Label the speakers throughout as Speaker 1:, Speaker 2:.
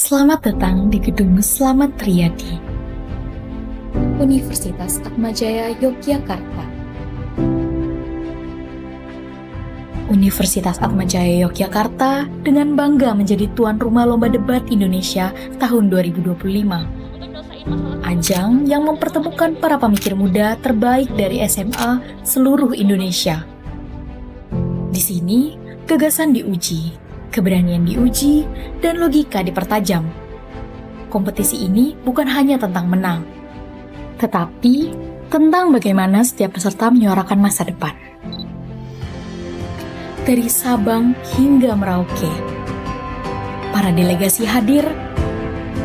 Speaker 1: Selamat datang di Gedung Slamet Riyadi, Universitas Atmajaya Yogyakarta. Universitas Atmajaya Yogyakarta dengan bangga menjadi tuan rumah Lomba Debat Indonesia tahun 2025. Ajang yang mempertemukan para pemikir muda terbaik dari SMA seluruh Indonesia. Di sini, gagasan diuji, keberanian diuji, dan logika dipertajam. Kompetisi ini bukan hanya tentang menang, tetapi tentang bagaimana setiap peserta menyuarakan masa depan. Dari Sabang hingga Merauke, para delegasi hadir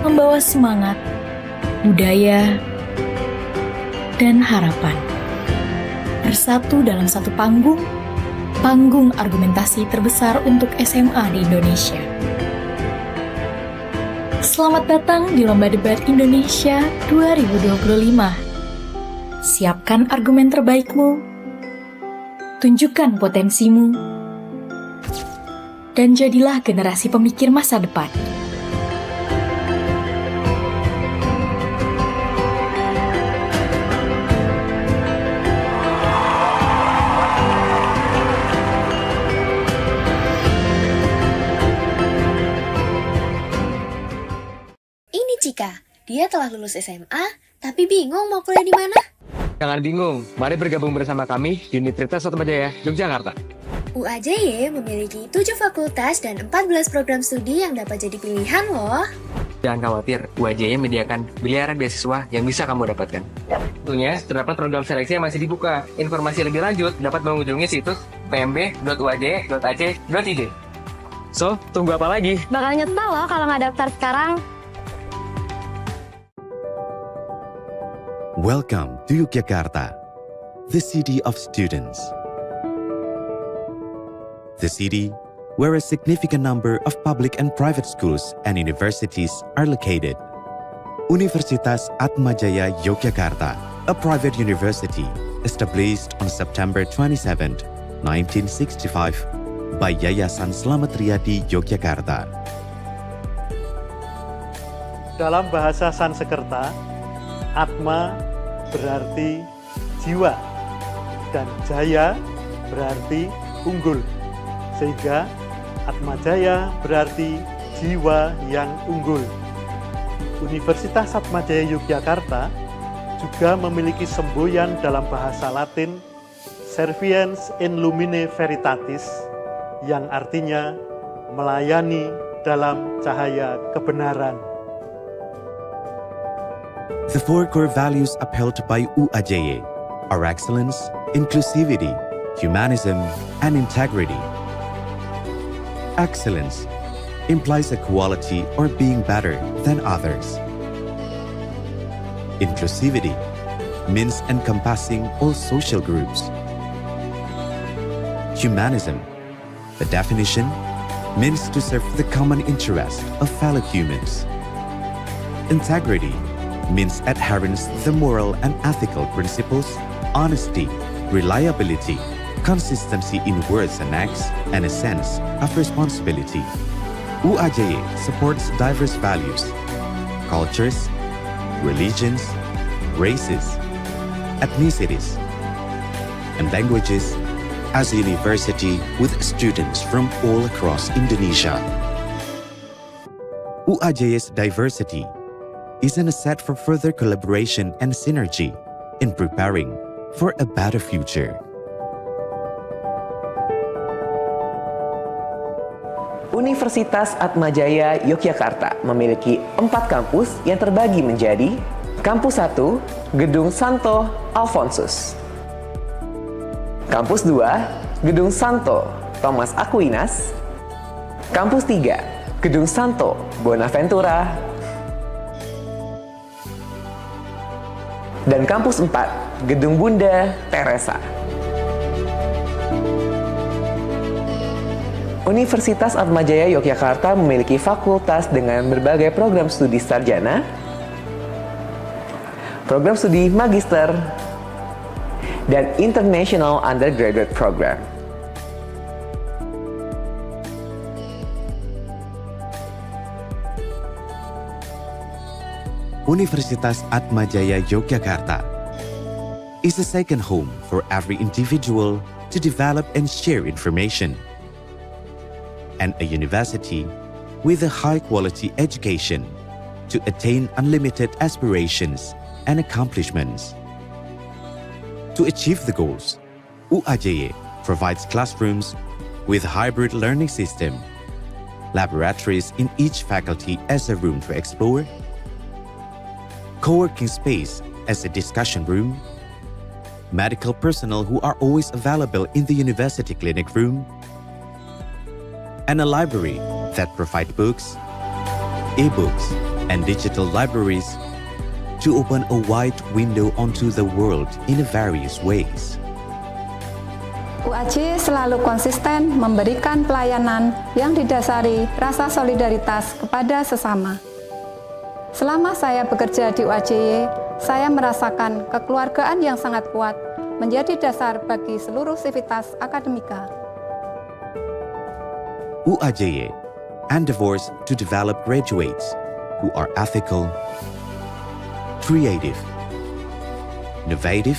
Speaker 1: membawa semangat, budaya, dan harapan. Bersatu dalam satu panggung argumentasi terbesar untuk SMA di Indonesia. Selamat datang di Lomba Debat Indonesia 2025. Siapkan argumen terbaikmu, tunjukkan potensimu, dan jadilah generasi pemikir masa depan.
Speaker 2: Cika, dia telah lulus SMA, tapi bingung mau kuliah di mana?
Speaker 3: Jangan bingung, mari bergabung bersama kami di Universitas Atmajaya Yogyakarta.
Speaker 2: UAJY memiliki 7 fakultas dan 14 program studi yang dapat jadi pilihan loh.
Speaker 3: Jangan khawatir, UAJY menyediakan miliaran beasiswa yang bisa kamu dapatkan. Tentunya, terdapat program seleksi yang masih dibuka. Informasi lebih lanjut dapat mengunjungi situs pmb.uajy.ac.id. So, tunggu apa lagi?
Speaker 4: Bakal nyesel loh kalau nggak daftar sekarang.
Speaker 5: Welcome to Yogyakarta, the city of students. The city where a significant number of public and private schools and universities are located. Universitas Atmajaya Yogyakarta, a private university established on September 27, 1965 by Yayasan Slamet Riyadi Yogyakarta.
Speaker 6: Dalam bahasa Sanskerta, Atma berarti jiwa dan Jaya berarti unggul, sehingga Atmajaya berarti jiwa yang unggul. Universitas Atmajaya Yogyakarta juga memiliki semboyan dalam bahasa Latin Serviens in Lumine Veritatis, yang artinya melayani dalam cahaya kebenaran.
Speaker 5: The four core values upheld by UAJY are excellence, inclusivity, humanism, and integrity. Excellence implies equality or being better than others. Inclusivity means encompassing all social groups. Humanism, the definition, means to serve the common interest of fellow humans. Integrity means adherence to the moral and ethical principles, honesty, reliability, consistency in words and acts, and a sense of responsibility. UAJY supports diverse values, cultures, religions, races, ethnicities, and languages as a university with students from all across Indonesia. UAJY's diversity is an asset for further collaboration and synergy in preparing for a better future.
Speaker 7: Universitas Atmajaya Yogyakarta memiliki 4 kampus yang terbagi menjadi Kampus 1, Gedung Santo Alfonsus. Kampus 2, Gedung Santo Thomas Aquinas. Kampus 3, Gedung Santo Bonaventura. Dan Kampus 4, Gedung Bunda Teresa. Universitas Atmajaya Yogyakarta memiliki fakultas dengan berbagai program studi sarjana, program studi magister, dan international undergraduate program.
Speaker 5: Universitas Atmajaya Yogyakarta is a second home for every individual to develop and share information, and a university with a high-quality education to attain unlimited aspirations and accomplishments. To achieve the goals, UAJY provides classrooms with hybrid learning system, laboratories in each faculty as a room to explore, co-working space as a discussion room, medical personnel who are always available in the university clinic room, and a library that provide books, e-books, and digital libraries to open a wide window onto the world in various ways.
Speaker 8: UAJ selalu konsisten memberikan pelayanan yang didasari rasa solidaritas kepada sesama. Selama saya bekerja di UAJY, saya merasakan kekeluargaan yang sangat kuat menjadi dasar bagi seluruh sivitas akademika.
Speaker 5: UAJY endeavors to develop graduates who are ethical, creative, innovative,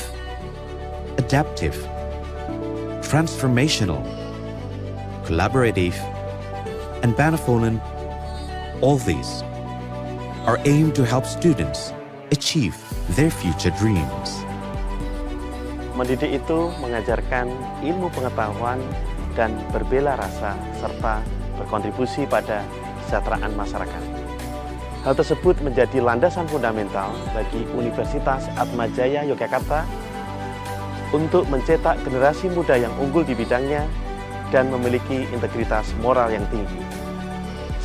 Speaker 5: adaptive, transformational, collaborative, and benevolent. All these are aimed to help students achieve their future dreams.
Speaker 6: Mendidik itu mengajarkan ilmu pengetahuan dan berbela rasa serta berkontribusi pada kesejahteraan masyarakat. Hal tersebut menjadi landasan fundamental bagi Universitas Atmajaya Yogyakarta untuk mencetak generasi muda yang unggul di bidangnya dan memiliki integritas moral yang tinggi.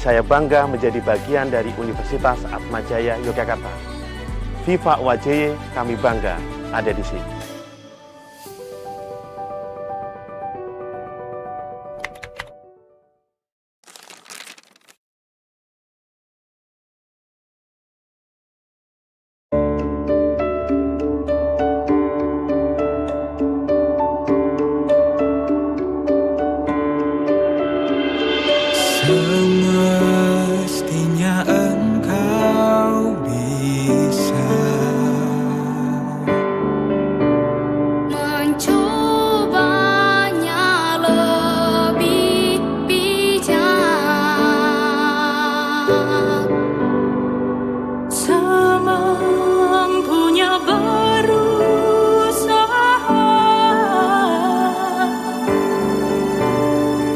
Speaker 6: Saya bangga menjadi bagian dari Universitas Atmajaya Yogyakarta. Viva UAJY, kami bangga ada di sini.
Speaker 9: Semestinya engkau bisa
Speaker 4: mencobanya lebih bijak, semampunya berusaha,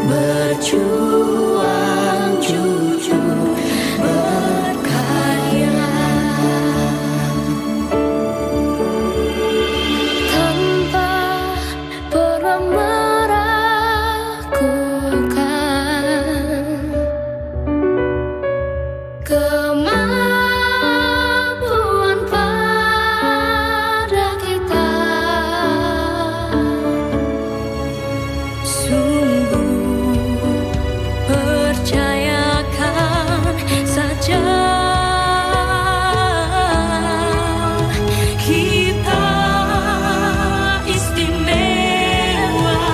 Speaker 4: berjuang jujur berkarya, tanpa pernah meragukan kemampuan pada kita. Sungguh percayakan saja, kita istimewa.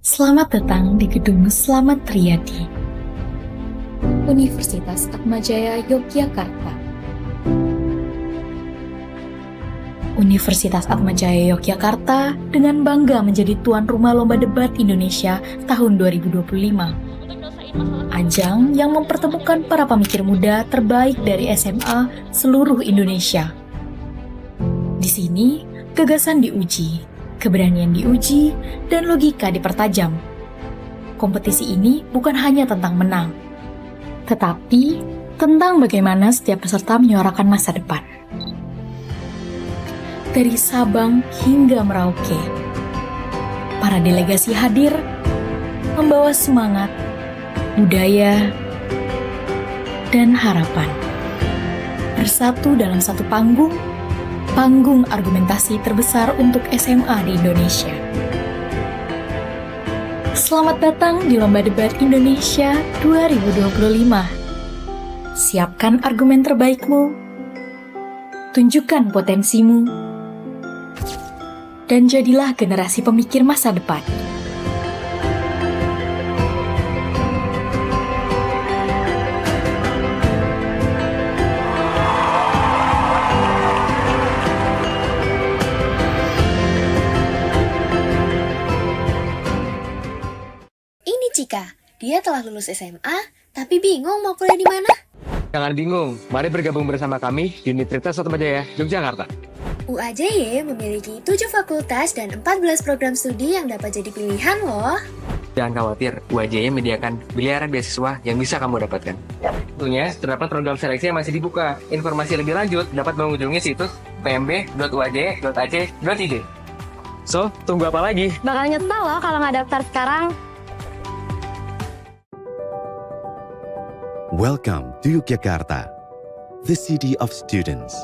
Speaker 1: Selamat datang di Gedung Slamet Riyadi, Universitas Atmajaya Yogyakarta. Universitas Atmajaya Yogyakarta dengan bangga menjadi tuan rumah Lomba Debat Indonesia tahun 2025. Ajang yang mempertemukan para pemikir muda terbaik dari SMA seluruh Indonesia. Di sini, gagasan diuji, keberanian diuji, dan logika dipertajam. Kompetisi ini bukan hanya tentang menang, tetapi tentang bagaimana setiap peserta menyuarakan masa depan. Dari Sabang hingga Merauke, para delegasi hadir membawa semangat, budaya, dan harapan. Bersatu dalam satu panggung argumentasi terbesar untuk SMA di Indonesia. Selamat datang di Lomba Debat Indonesia 2025. Siapkan argumen terbaikmu, tunjukkan potensimu, dan jadilah generasi pemikir masa depan.
Speaker 2: Cika, dia telah lulus SMA, tapi bingung mau kuliah di mana?
Speaker 3: Jangan bingung, mari bergabung bersama kami di Universitas Atmajaya Yogyakarta.
Speaker 2: UAJY memiliki 7 fakultas dan 14 program studi yang dapat jadi pilihan loh.
Speaker 3: Jangan khawatir, UAJY menyediakan miliaran beasiswa yang bisa kamu dapatkan. Tentunya, terdapat program seleksi yang masih dibuka. Informasi lebih lanjut dapat mengunjungi situs pmb.uajy.ac.id. So, tunggu apa lagi?
Speaker 10: Bakal nyesel loh kalau nggak daftar sekarang.
Speaker 5: Welcome to Yogyakarta, the city of students.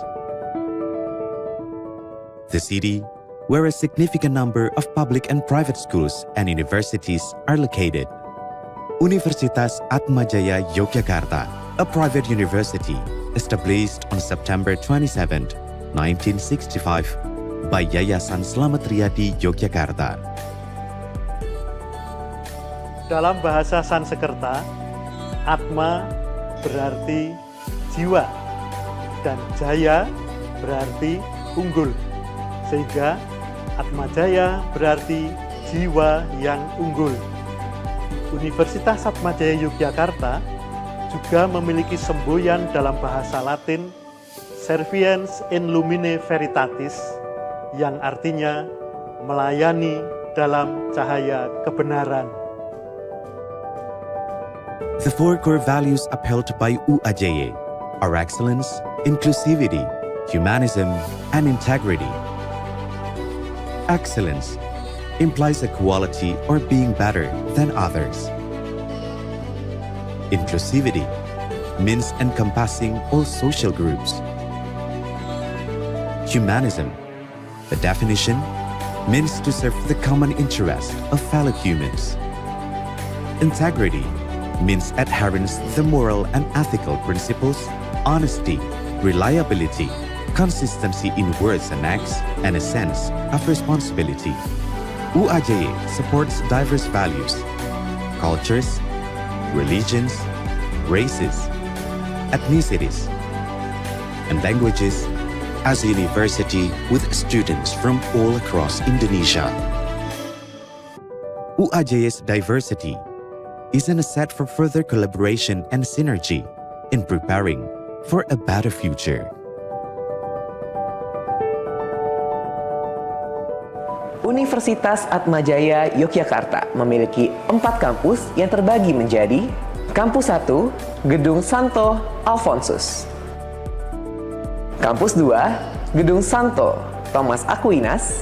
Speaker 5: The city where a significant number of public and private schools and universities are located. Universitas Atmajaya Yogyakarta, a private university established on September 27, 1965 by Yayasan Slamet Riyadi Yogyakarta.
Speaker 6: Dalam bahasa Sanskerta, Atma berarti jiwa dan Jaya berarti unggul, sehingga Atmajaya berarti jiwa yang unggul. Universitas Atmajaya Yogyakarta juga memiliki semboyan dalam bahasa Latin Serviens in Lumine Veritatis, yang artinya melayani dalam cahaya kebenaran.
Speaker 5: The four core values upheld by UAJY are excellence, inclusivity, humanism, and integrity. Excellence implies equality or being better than others. Inclusivity means encompassing all social groups. Humanism, the definition, means to serve the common interest of fellow humans. Integrity means adherence to the moral and ethical principles, honesty, reliability, consistency in words and acts, and a sense of responsibility. UAJY supports diverse values, cultures, religions, races, ethnicities, and languages as a university with students from all across Indonesia. UAJY's diversity is an asset for further collaboration and synergy in preparing for a better future.
Speaker 7: Universitas Atmajaya Yogyakarta memiliki 4 kampus yang terbagi menjadi Kampus 1, Gedung Santo Alfonsus. Kampus 2, Gedung Santo Thomas Aquinas.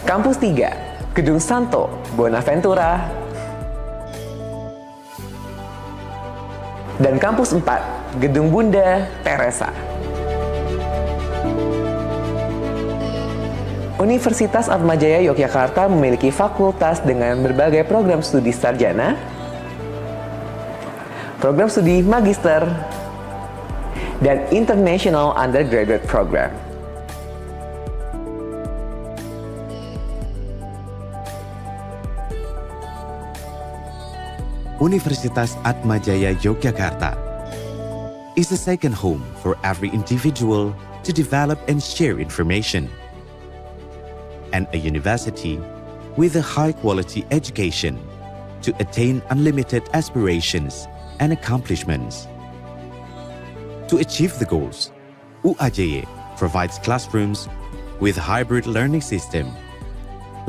Speaker 7: Kampus 3, Gedung Santo Bonaventura. Dan Kampus 4, Gedung Bunda Teresa. Universitas Atmajaya Yogyakarta memiliki fakultas dengan berbagai program studi sarjana, program studi magister, dan International Undergraduate Program.
Speaker 5: Universitas Atmajaya Yogyakarta is a second home for every individual to develop and share information, and a university with a high-quality education to attain unlimited aspirations and accomplishments. To achieve the goals, UAJY provides classrooms with hybrid learning system,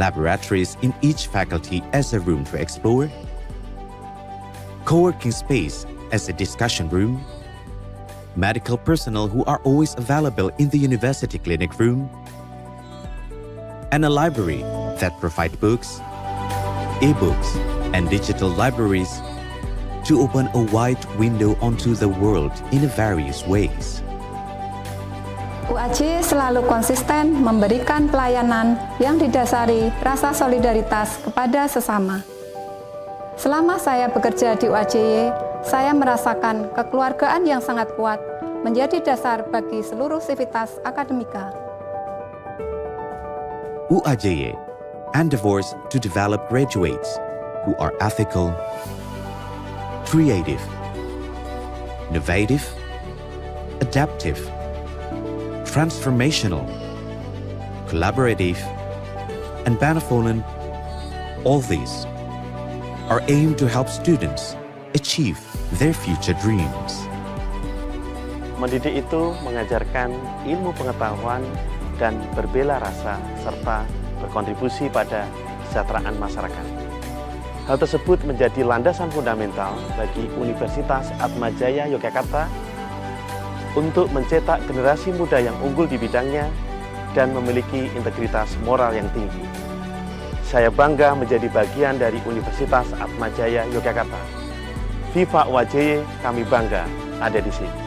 Speaker 5: laboratories in each faculty as a room to explore, co-working space as a discussion room, medical personnel who are always available in the university clinic room, and a library that provide books, e-books, and digital libraries to open a wide window onto the world in various ways.
Speaker 8: UAJ selalu konsisten memberikan pelayanan yang didasari rasa solidaritas kepada sesama. Selama saya bekerja di UAJY, saya merasakan kekeluargaan yang sangat kuat menjadi dasar bagi seluruh sivitas akademika.
Speaker 5: UAJY endeavors to develop graduates who are ethical, creative, innovative, adaptive, transformational, collaborative, and benevolent. All these are aimed to help students achieve their future dreams.
Speaker 6: Mendidik itu mengajarkan ilmu pengetahuan dan berbela rasa serta berkontribusi pada kesejahteraan masyarakat. Hal tersebut menjadi landasan fundamental bagi Universitas Atmajaya Yogyakarta untuk mencetak generasi muda yang unggul di bidangnya dan memiliki integritas moral yang tinggi. Saya bangga menjadi bagian dari Universitas Atmajaya Yogyakarta. Viva UAJY, kami bangga ada di sini.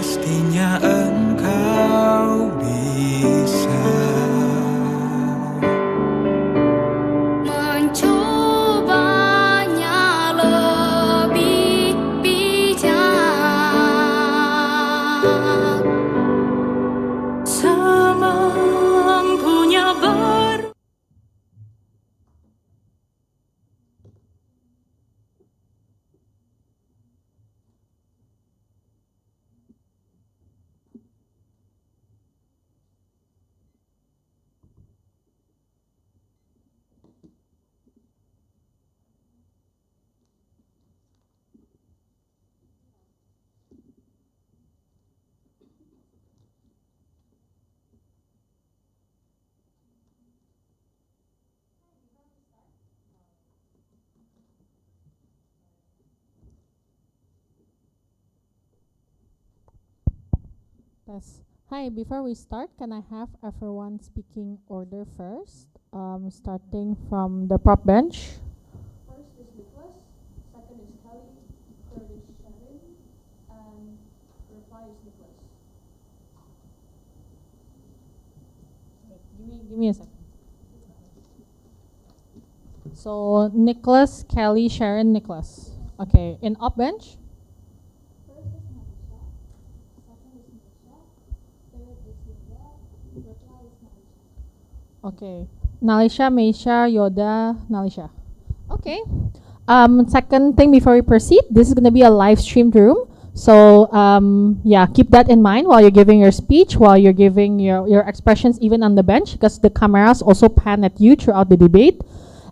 Speaker 9: Semestinya engkau bisa
Speaker 4: mencobanya lebih bijak, semampunya
Speaker 11: Hi, before we start, can I have everyone speaking order first? Starting from the prop bench. First is Nicholas, second is Kelly, third is Sharon, and reply is Nicholas. Wait, give me a second. So Nicholas, Kelly, Sharon, Nicholas. Okay, in up bench. Okay, Nalisha, Meisha, Yoda, Nalisha. Okay. Second thing before we proceed, this is going to be a live streamed room. So yeah, keep that in mind while you're giving your speech, while you're giving your expressions even on the bench, because the cameras also pan at you throughout the debate.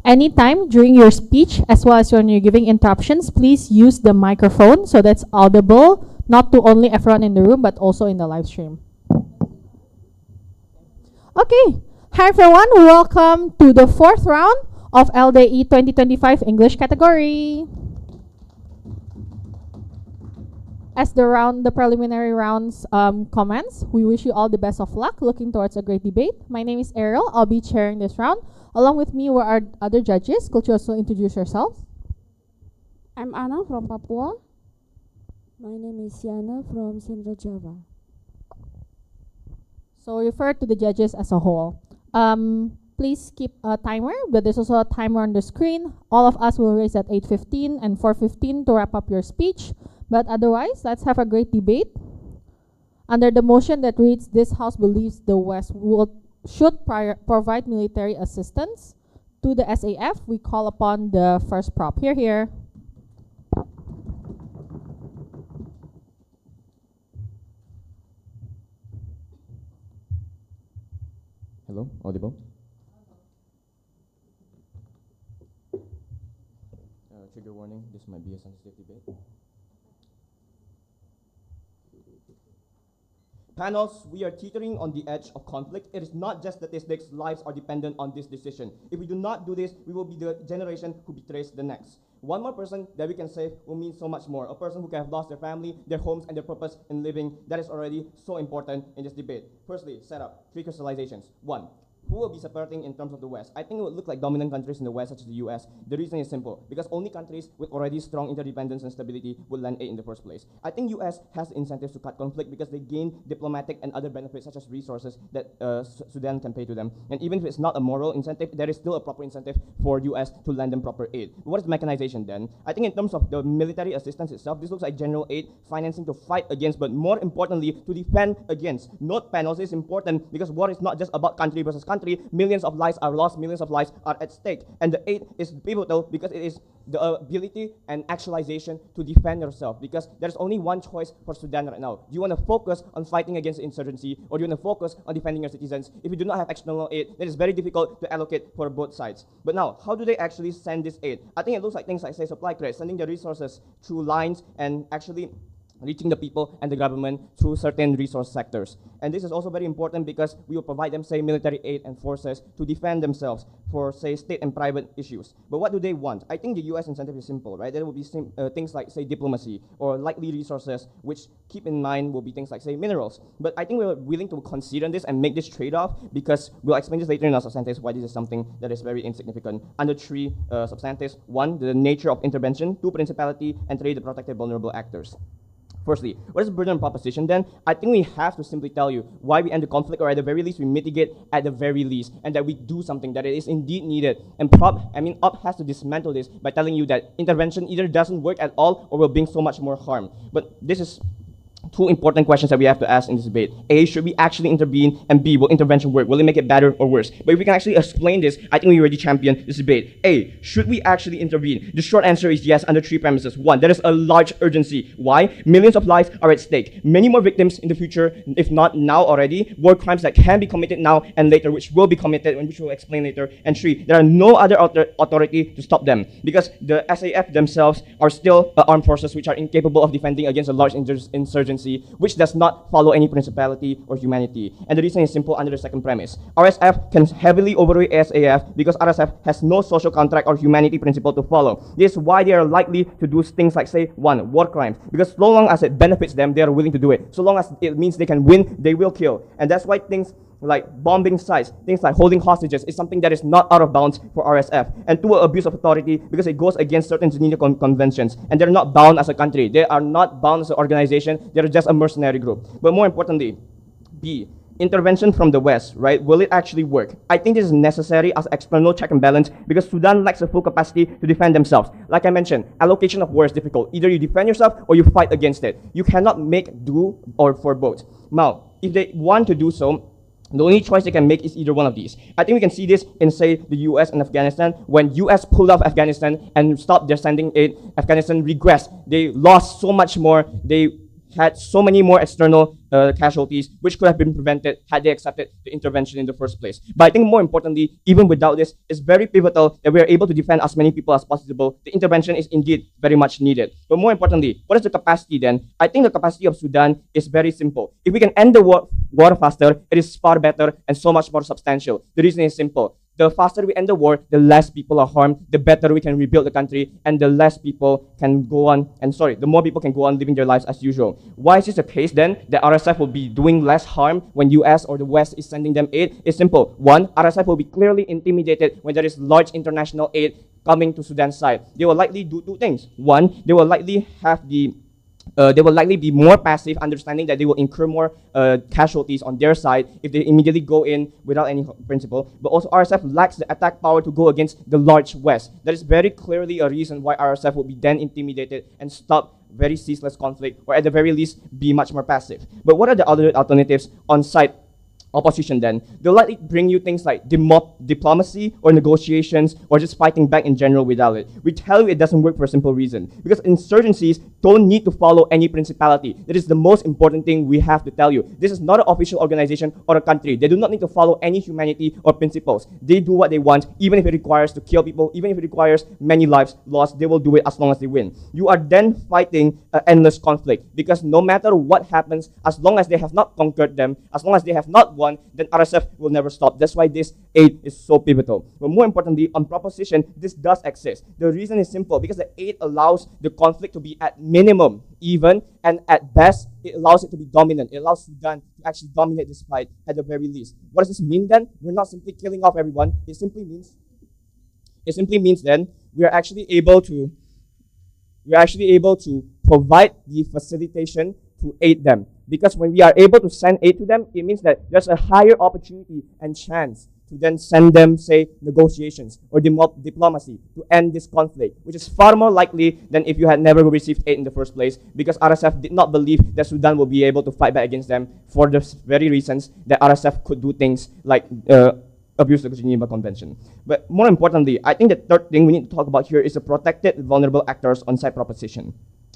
Speaker 11: Anytime during your speech, as well as when you're giving interruptions, please use the microphone so that's audible, not to only everyone in the room, but also in the live stream. Okay. Hi everyone, welcome to the fourth round of LDE 2025 English category. As the preliminary rounds commence, we wish you all the best of luck, looking towards a great debate. My name is Ariel, I'll be chairing this round. Along with me were our other judges. Could you also introduce yourselves?
Speaker 12: I'm Anna from Papua. My name is Yana from Central Java.
Speaker 11: So refer to the judges as a whole. Please keep a timer, but there's also a timer on the screen. All of us will raise at 8:15 and 4:15 to wrap up your speech. But otherwise, let's have a great debate. Under the motion that reads, this House believes the West should provide military assistance to the SAF, we call upon the first prop. Here.
Speaker 13: Hello, audible? Trigger warning, this might be a sensitive debate.
Speaker 14: Panels, we are teetering on the edge of conflict. It is not just statistics, lives are dependent on this decision. If we do not do this, we will be the generation who betrays the next. One more person that we can save will mean so much more. A person who can have lost their family, their homes, and their purpose in living. That is already so important in this debate. Firstly, set up 3 crystallizations. 1. Who will be supporting in terms of the West? I think it would look like dominant countries in the West, such as the US. The reason is simple, because only countries with already strong interdependence and stability would lend aid in the first place. I think US has incentives to cut conflict because they gain diplomatic and other benefits, such as resources that Sudan can pay to them. And even if it's not a moral incentive, there is still a proper incentive for US to lend them proper aid. What is mechanization then? I think in terms of the military assistance itself, this looks like general aid, financing to fight against, but more importantly, to defend against. Note panels is important because war is not just about country versus country. Millions of lives are lost, millions of lives are at stake. And the aid is pivotal because it is the ability and actualization to defend yourself, because there's only one choice for Sudan right now. Do you want to focus on fighting against insurgency, or do you want to focus on defending your citizens? If you do not have external aid, then it's very difficult to allocate for both sides. But now, how do they actually send this aid? I think it looks like things like, say, supply credit, sending the resources through lines and actually reaching the people and the government through certain resource sectors. And this is also very important because we will provide them, say, military aid and forces to defend themselves for, say, state and private issues. But what do they want? I think the US incentive is simple, right? There will be things like, say, diplomacy or likely resources, which keep in mind will be things like, say, minerals. But I think we're willing to consider this and make this trade-off because we'll explain this later in our substantives why this is something that is very insignificant. Under 3 substantives: 1, the nature of intervention; 2, principality; and 3, the protected vulnerable actors. Firstly, what is the burden proposition then? I think we have to simply tell you why we end the conflict, or at the very least, we mitigate at the very least, and that we do something, that it is indeed needed. And UP has to dismantle this by telling you that intervention either doesn't work at all or will bring so much more harm. But this is 2 important questions that we have to ask in this debate. A, should we actually intervene? And B, will intervention work? Will it make it better or worse? But if we can actually explain this, I think we already champion this debate. A, should we actually intervene? The short answer is yes, under 3 premises. 1, there is a large urgency. Why? Millions of lives are at stake. Many more victims in the future, if not now already. War crimes that can be committed now and later, which will be committed, and which we'll explain later. And 3, there are no other authority to stop them, because the SAF themselves are still armed forces which are incapable of defending against a large insurgency, which does not follow any principality or humanity. And the reason is simple under the second premise. RSF can heavily overrate SAF because RSF has no social contract or humanity principle to follow. This is why they are likely to do things like, say, 1, war crimes, because so long as it benefits them, they are willing to do it. So long as it means they can win, they will kill. And that's why things like bombing sites, things like holding hostages is something that is not out of bounds for RSF. And 2, abuse of authority, because it goes against certain Geneva conventions. And they're not bound as a country. They are not bound as an organization. They're just a mercenary group. But more importantly, B, intervention from the West, right? Will it actually work? I think this is necessary as external check and balance because Sudan lacks the full capacity to defend themselves. Like I mentioned, allocation of war is difficult. Either you defend yourself or you fight against it. You cannot make do or for both. Now, if they want to do so, the only choice they can make is either one of these. I think we can see this in, say, the US and Afghanistan. When US pulled off Afghanistan and stopped their sending aid, Afghanistan regressed. They lost so much more. They had so many more external casualties, which could have been prevented had they accepted the intervention in the first place. But I think more importantly, even without this, it's very pivotal that we are able to defend as many people as possible. The intervention is indeed very much needed. But more importantly, what is the capacity then? I think the capacity of Sudan is very simple. If we can end the war faster, it is far better and so much more substantial. The reason is simple. The faster we end the war, the less people are harmed, the better we can rebuild the country, and the less people can go on, the more people can go on living their lives as usual. Why is this the case then, that RSF will be doing less harm when US or the West is sending them aid? It's simple. 1, RSF will be clearly intimidated when there is large international aid coming to Sudan's side. They will likely do 2 things. 1, they will likely have the they will likely be more passive, understanding that they will incur more casualties on their side if they immediately go in without any principle. But also RSF lacks the attack power to go against the large West. That is very clearly a reason why RSF would be then intimidated and stop very ceaseless conflict, or at the very least be much more passive. But what are the other alternatives on site opposition then? They'll likely bring you things like diplomacy or negotiations or just fighting back in general without it. We tell you it doesn't work for a simple reason. Because insurgencies don't need to follow any principality. That is the most important thing we have to tell you. This is not an official organization or a country. They do not need to follow any humanity or principles. They do what they want, even if it requires to kill people, even if it requires many lives lost, they will do it as long as they win. You are then fighting an endless conflict, because no matter what happens, as long as they have not conquered them, as long as they have not won, then RSF will never stop. That's why this aid is so pivotal. But more importantly, on proposition, this does exist. The reason is simple, because the aid allows the conflict to be at minimum even, and at best, it allows it to be dominant. It allows Sudan to actually dominate this fight at the very least. What does this mean then? We're not simply killing off everyone. It simply means then we are actually able to provide the facilitation to aid them. Because when we are able to send aid to them, it means that there's a higher opportunity and chance to then send them, say, negotiations or diplomacy to end this conflict, which is far more likely than if you had never received aid in the first place, because RSF did not believe that Sudan will be able to fight back against them for the very reasons that RSF could do things like abuse the Geneva Convention. But more importantly, I think the third thing we need to talk about here is the protected vulnerable actors on site proposition.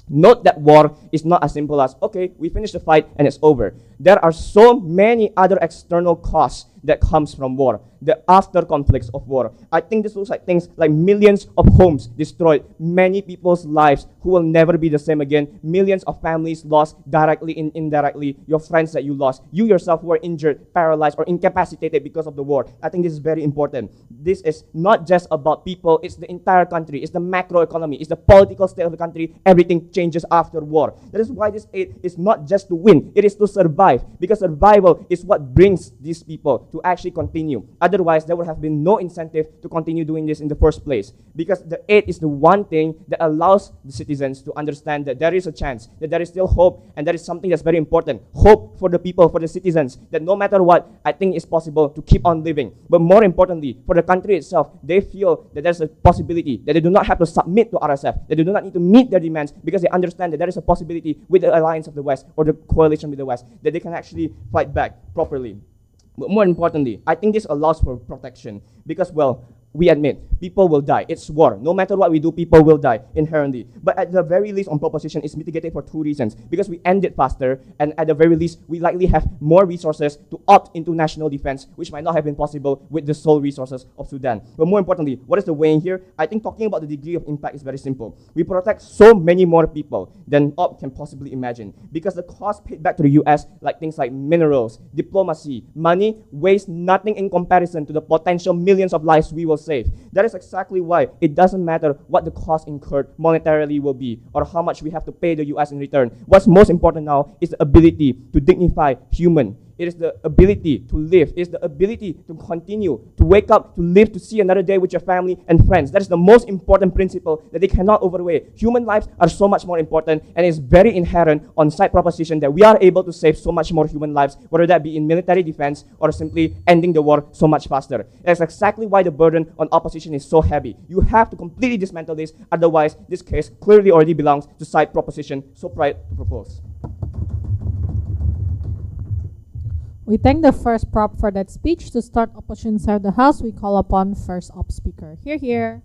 Speaker 14: Note that war is not as simple as, okay, we finished the fight and it's over. There are so many other external costs that comes from war, the after conflicts of war. I think this looks like things like millions of homes destroyed, many people's lives who will never be the same again, millions of families lost directly and indirectly, your friends that you lost, you yourself who are injured, paralyzed, or incapacitated because of the war. I think this is very important. This is not just about people, it's the entire country, it's the macro economy, it's the political state of the country. Everything changes after war. That is why this aid is not just to win, it is to survive, because survival is what brings these people to actually continue. Otherwise, there would have been no incentive to continue doing this in the first place, because the aid is the one thing that allows the citizens to understand that there is a chance, that there is still hope, and that is something that's very important. Hope for the people, for the citizens, that no matter what, I think it's possible to keep on living. But more importantly, for the country itself, they feel that there's a possibility that they do not have to submit to RSF, that they do not need to meet their demands, because they understand that there is a possibility with the alliance of the West or the coalition with the West that they can actually fight back properly. But more importantly, I think this allows for protection, because, well, we admit, people will die. It's war. No matter what we do, people will die inherently. But at the very least, on proposition, it's mitigated for two reasons. Because we end it faster, and at the very least, we likely have more resources to opt into national defense, which might not have been possible with the sole resources of Sudan. But more importantly, what is the way in here? I think talking about the degree of impact is very simple. We protect so many more people than opt can possibly imagine. Because the cost paid back to the US, like things like minerals, diplomacy, money, weighs nothing in comparison to the potential millions of lives we will save. That is exactly why it doesn't matter what the cost incurred monetarily will be or how much we have to pay the US in return. What's most important now is the ability to dignify human. It is the ability to live. It is the ability to continue, to wake up, to live, to see another day with your family and friends. That is the most important principle that they cannot overweigh. Human lives are so much more important, and it's very inherent on site proposition that we are able to save so much more human lives, whether that be in military defense or simply ending the war so much faster. That's exactly why the burden on opposition is so heavy. You have to completely dismantle this, otherwise this case clearly already belongs to site proposition, so proud to propose.
Speaker 11: We thank the first prop for that speech. To start opposition side of the house, we call upon first op speaker. Here, here.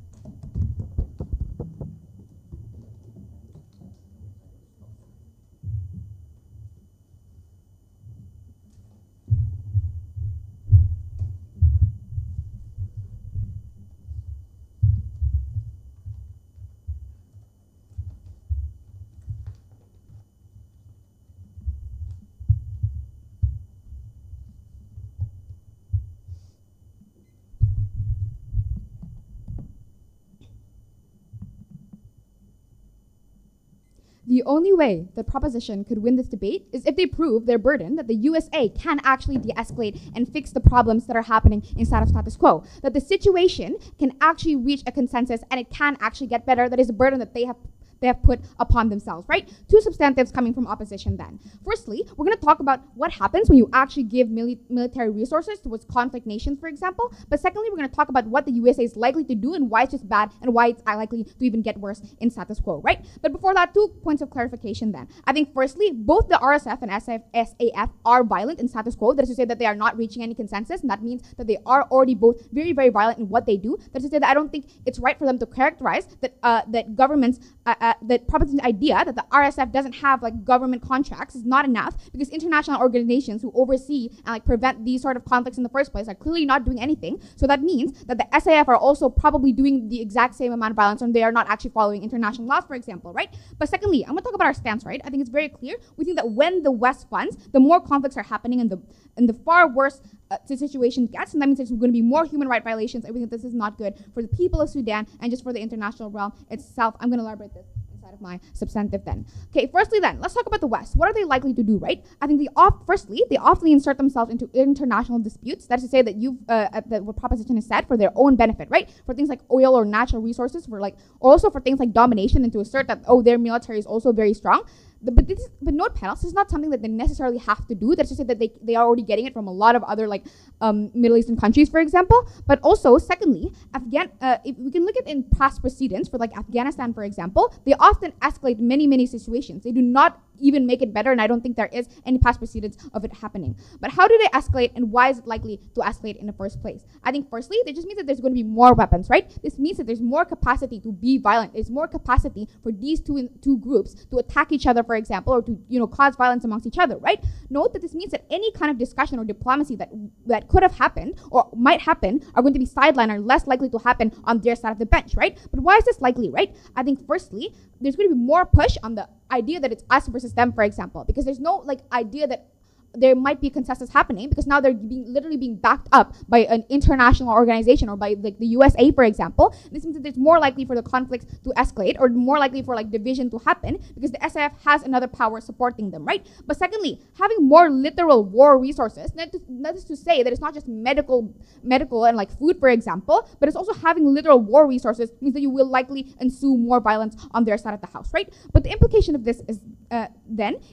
Speaker 15: The only way that proposition could win this debate is if they prove their burden that the USA can actually de-escalate and fix the problems that are happening inside of status quo, that the situation can actually reach a consensus and it can actually get better. That is a burden that they have they have put upon themselves, right? Two substantives coming from opposition then. Firstly, we're going to talk about what happens when you actually give military resources towards conflict nations, for example. But secondly, we're going to talk about what the USA is likely to do and why it's just bad and why it's likely to even get worse in status quo, right? But before that, 2 points of clarification then. I think firstly, both the RSF and SAF are violent in status quo. That is to say that they are not reaching any consensus, and that means that they are already both very, very violent in what they do. That is to say that I don't think it's right for them to characterize that that governments, that proposition idea that the RSF doesn't have like government contracts is not enough, because international organizations who oversee and like prevent these sort of conflicts in the first place are clearly not doing anything. So that means that the SAF are also probably doing the exact same amount of violence, and they are not actually following international laws, for example, right? But secondly, I'm going to talk about our stance, right? I think it's very clear. We think that when the West funds, the more conflicts are happening, and the far worse the situation gets, and that means there's going to be more human rights violations. I think this is not good for the people of Sudan and just for the international realm itself. I'm going to elaborate this inside of my substantive then. Okay, firstly then, let's talk about the West. What are they likely to do, right? I think they often insert themselves into international disputes. That's to say that what proposition is said for their own benefit, right? For things like oil or natural resources, or also for things like domination, and to assert that, their military is also very strong. But note panels, this is not something that they necessarily have to do. That's to say that they are already getting it from a lot of other Middle Eastern countries, for example. But also, secondly, if we can look at in past precedents for like Afghanistan, for example, they often escalate many situations. They do not even make it better, and I don't think there is any past precedents of it happening. But how do they escalate, and why is it likely to escalate in the first place? I think firstly, it just means that there's going to be more weapons, right? This means that there's more capacity to be violent. There's more capacity for these two groups to attack each other, for example, or to cause violence amongst each other, right? Note that this means that any kind of discussion or diplomacy that could have happened or might happen are going to be sidelined, or less likely to happen on their side of the bench, right? But why is this likely, right? I think firstly, there's going to be more push on the idea that it's us versus them, for example, because there's no idea that there might be a consensus happening, because now they're literally being backed up by an international organization, or by the USA, for example. This means that it's more likely for the conflicts to escalate, or more likely for division to happen, because the SAF has another power supporting them, right? But secondly, having more literal war resources, that is to say that it's not just medical and food, for example, but it's also having literal war resources means that you will likely ensue more violence on their side of the house, right? But the implication of this is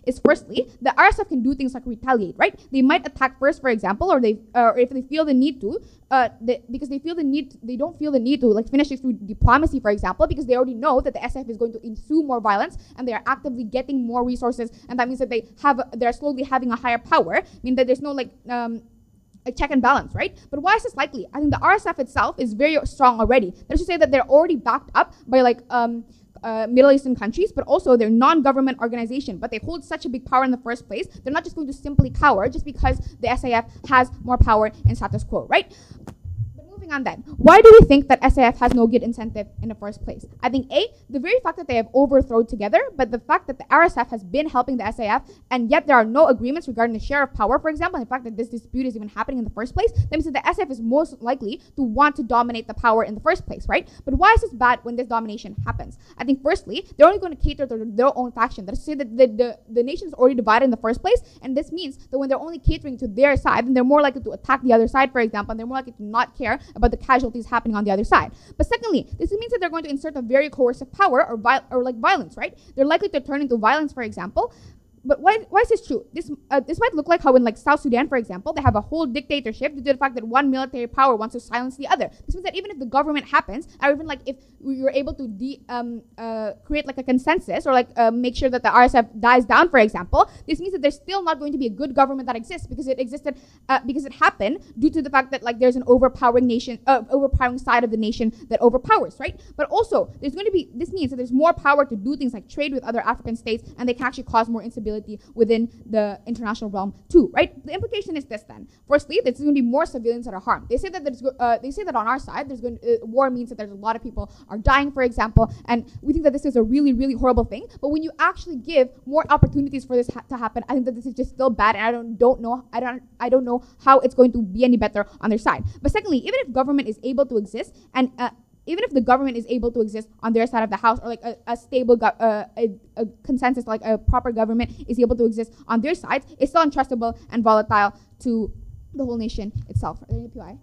Speaker 15: is firstly, the RSF can do things like retaliate, right? They might attack first, for example, or if they feel the need to, because they don't feel the need to finish it through diplomacy, for example, because they already know that the SF is going to ensue more violence, and they are actively getting more resources, and that means that they're slowly having a higher power, meaning that there's no a check and balance, right? But why is this likely? I think the RSF itself is very strong already. That is to say that they're already backed up by Middle Eastern countries, but also they're non-government organization, but they hold such a big power in the first place. They're not just going to simply cower just because the SAF has more power in status quo, right? Moving on then, why do we think that SAF has no good incentive in the first place? I think the very fact that they have overthrown together, but the fact that the RSF has been helping the SAF, and yet there are no agreements regarding the share of power, for example, and the fact that this dispute is even happening in the first place, that means that the SAF is most likely to want to dominate the power in the first place, right? But why is this bad when this domination happens? I think firstly, they're only going to cater to their own faction. That is to say that the nation is already divided in the first place, and this means that when they're only catering to their side, then they're more likely to attack the other side, for example, and they're more likely to not care about the casualties happening on the other side. But secondly, this means that they're going to insert a very coercive power or violence, right? They're likely to turn into violence, for example. But why is this true? This might look like how in South Sudan, for example, they have a whole dictatorship due to the fact that one military power wants to silence the other. This means that even if the government happens, or even if we were able to create a consensus, or make sure that the RSF dies down, for example, this means that there's still not going to be a good government that exists, because it existed because it happened due to the fact that there's an overpowering side of the nation that overpowers, right? But also this means that there's more power to do things like trade with other African states, and they can actually cause more instability within the international realm too, right? The implication is this then. Firstly, there's going to be more civilians that are harmed. They say that on our side, war means that there's a lot of people are dying, for example, and we think that this is a really, really horrible thing. But when you actually give more opportunities for this to happen, I think that this is just still bad, and I don't know how it's going to be any better on their side. But secondly, even if government is able to exist, and even if the government is able to exist on their side of the house, or a stable a consensus, a proper government is able to exist on their sides, it's still untrustable and volatile to the whole nation itself. Are there any PI?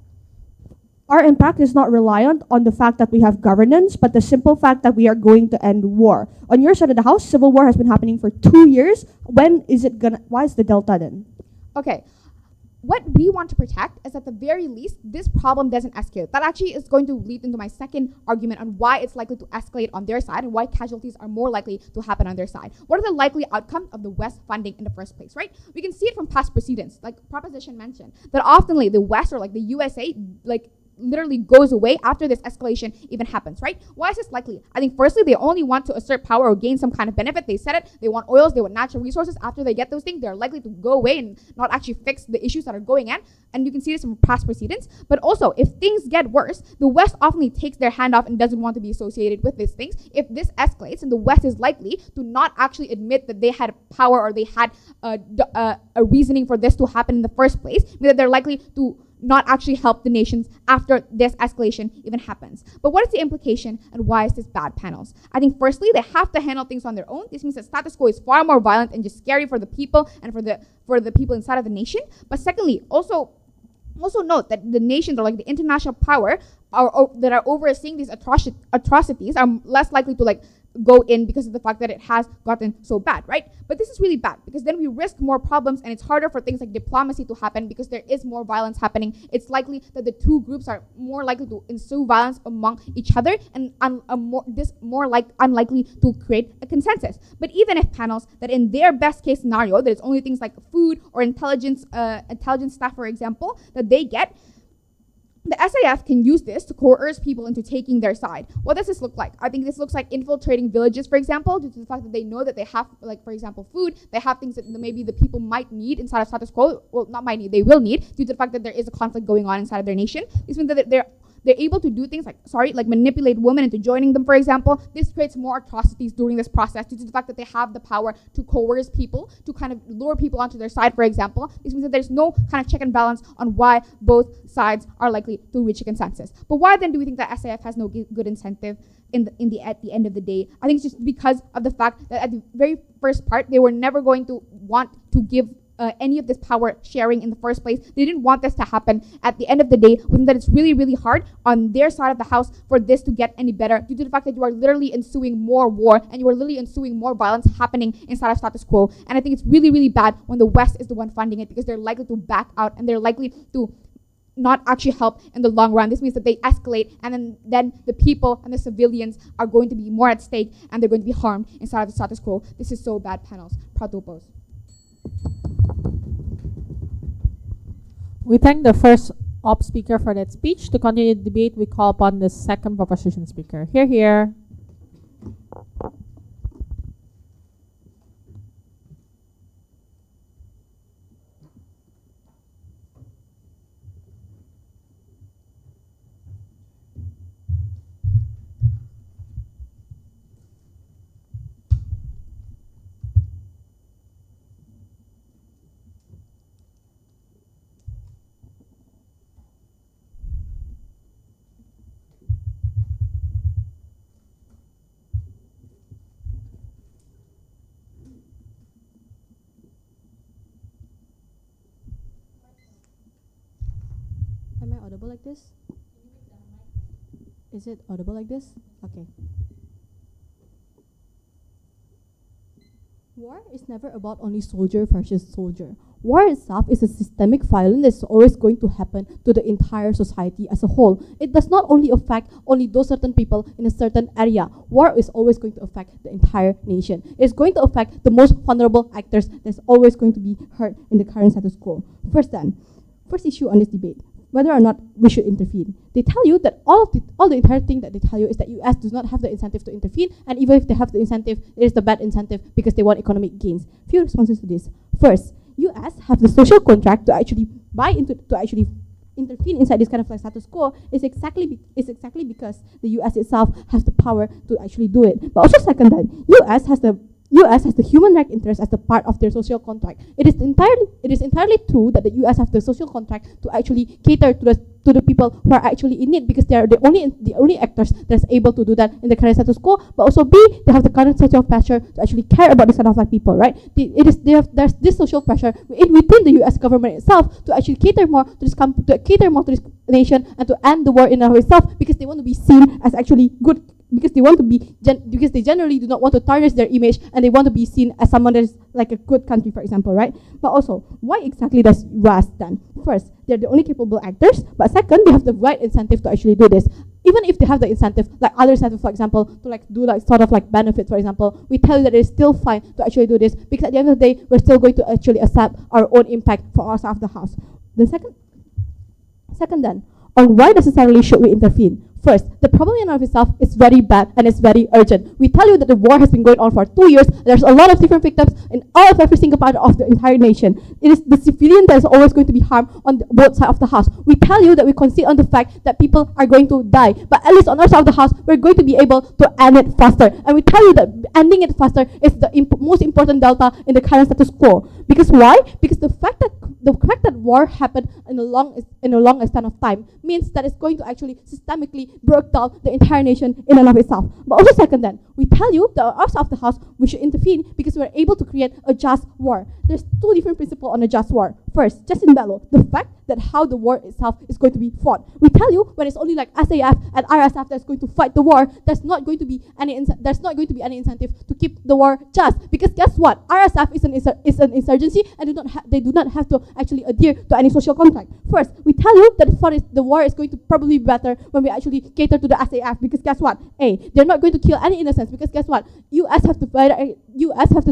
Speaker 12: Our impact is not reliant on the fact that we have governance, but the simple fact that we are going to end war. On your side of the house, civil war has been happening for 2 years. Why is the delta then?
Speaker 15: Okay. What we want to protect is at the very least, this problem doesn't escalate. That actually is going to lead into my second argument on why it's likely to escalate on their side and why casualties are more likely to happen on their side. What are the likely outcomes of the West funding in the first place, right? We can see it from past precedents, like Proposition mentioned, that often the West or the USA, literally goes away after this escalation even happens, right? Why is this likely? I think firstly, they only want to assert power or gain some kind of benefit. They said it, they want oils, they want natural resources. After they get those things, they're likely to go away and not actually fix the issues that are going on. And you can see this from past precedents. But also, if things get worse, the West often takes their hand off and doesn't want to be associated with these things. If this escalates, and the West is likely to not actually admit that they had power or they had a reasoning for this to happen in the first place, that they're likely to not actually help the nations after this escalation even happens. But what is the implication and why is this bad, panels? I think firstly, they have to handle things on their own. This means that status quo is far more violent and just scary for the people and for the people inside of the nation. But secondly, also note that the nations or the international power that are overseeing these atrocities are less likely to go in because of the fact that it has gotten so bad, right? But this is really bad because then we risk more problems and it's harder for things like diplomacy to happen because there is more violence happening. It's likely that the two groups are more likely to ensue violence among each other and unlikely to create a consensus. But even if panels that in their best case scenario, that it's only things like food or intelligence staff, for example, that they get, the SAF can use this to coerce people into taking their side. What does this look like? I think this looks like infiltrating villages, for example, due to the fact that they know that they have, for example, food. They have things that maybe the people might need inside of status quo. Well, not might need, they will need due to the fact that there is a conflict going on inside of their nation. This means that they're able to do things like manipulate women into joining them, for example. This creates more atrocities during this process due to the fact that they have the power to coerce people, to kind of lure people onto their side, for example. This means that there's no kind of check and balance on why both sides are likely to reach a consensus. But why then do we think that SAF has no good incentive at the end of the day? I think it's just because of the fact that at the very first part, they were never going to want to give any of this power sharing in the first place. They didn't want this to happen. At the end of the day, we think that it's really, really hard on their side of the house for this to get any better due to the fact that you are literally ensuing more war and you are literally ensuing more violence happening inside of status quo. And I think it's really, really bad when the West is the one funding it because they're likely to back out and they're likely to not actually help in the long run. This means that they escalate and then the people and the civilians are going to be more at stake and they're going to be harmed inside of the status quo. This is so bad, panels. Proud to oppose.
Speaker 11: We thank the first op speaker for that speech. To continue the debate, we call upon the second proposition speaker. Here.
Speaker 16: Am I audible like this? Is it audible like this? Okay. War is never about only soldier versus soldier. War itself is a systemic violence that's always going to happen to the entire society as a whole. It does not only affect only those certain people in a certain area. War is always going to affect the entire nation. It's going to affect the most vulnerable actors that's always going to be hurt in the current status quo. First issue on this debate, whether or not we should intervene. They tell you that all the entire thing that they tell you is that US does not have the incentive to intervene, and even if they have the incentive, it is the bad incentive because they want economic gains. Few responses to this. First, US have the social contract to actually intervene inside this kind of status quo is exactly because the US itself has the power to actually do it. But also second, that US has the US has the human rights interest as the part of their social contract. It is entirely true that the US have the social contract to actually cater to the people who are actually in need, because they are the only actors that's able to do that in the current status quo. But also B, they have the current social pressure to actually care about this kind of like people, right? There's this social pressure within the US government itself to actually cater more to this nation and to end the war in and of itself, because they want to be seen as actually good, because they generally do not want to tarnish their image, and they want to be seen as someone that is like a good country, for example, right? But also, why exactly does US then? First, they're the only capable actors, but second, they have the right incentive to actually do this. Even if they have the incentive, like other incentives, for example, to like do like sort of like benefits, for example, we tell you that it's still fine to actually do this, because at the end of the day, we're still going to actually accept our own impact for our side of the house. The second then, on why necessarily should we intervene? First, the problem in and of itself is very bad and it's very urgent. We tell you that the war has been going on for 2 years. There's a lot of different victims in all of every single part of the entire nation. It is the civilian that is always going to be harmed on both sides of the house. We tell you that we concede on the fact that people are going to die, but at least on our side of the house, we're going to be able to end it faster. And we tell you that ending it faster is the most important delta in the current status quo. Because why? Because the fact that war happened in a long extent of time means that it's going to actually systemically break down the entire nation in and of itself. But also second then, we tell you that our side of the house, we should intervene because we're able to create a just war. There's two different principles on a just war. First, just in bello, the fact that how the war itself is going to be fought. We tell you when it's only like SAF and RSF that's going to fight the war, there's not going to be any incentive to keep the war just, because guess what? RSF is an insurgency, and they do not have to actually adhere to any social contract. First, we tell you that the war is going to probably be better when we actually cater to the SAF, because guess what? A, they're not going to kill any innocents, because guess what? US have the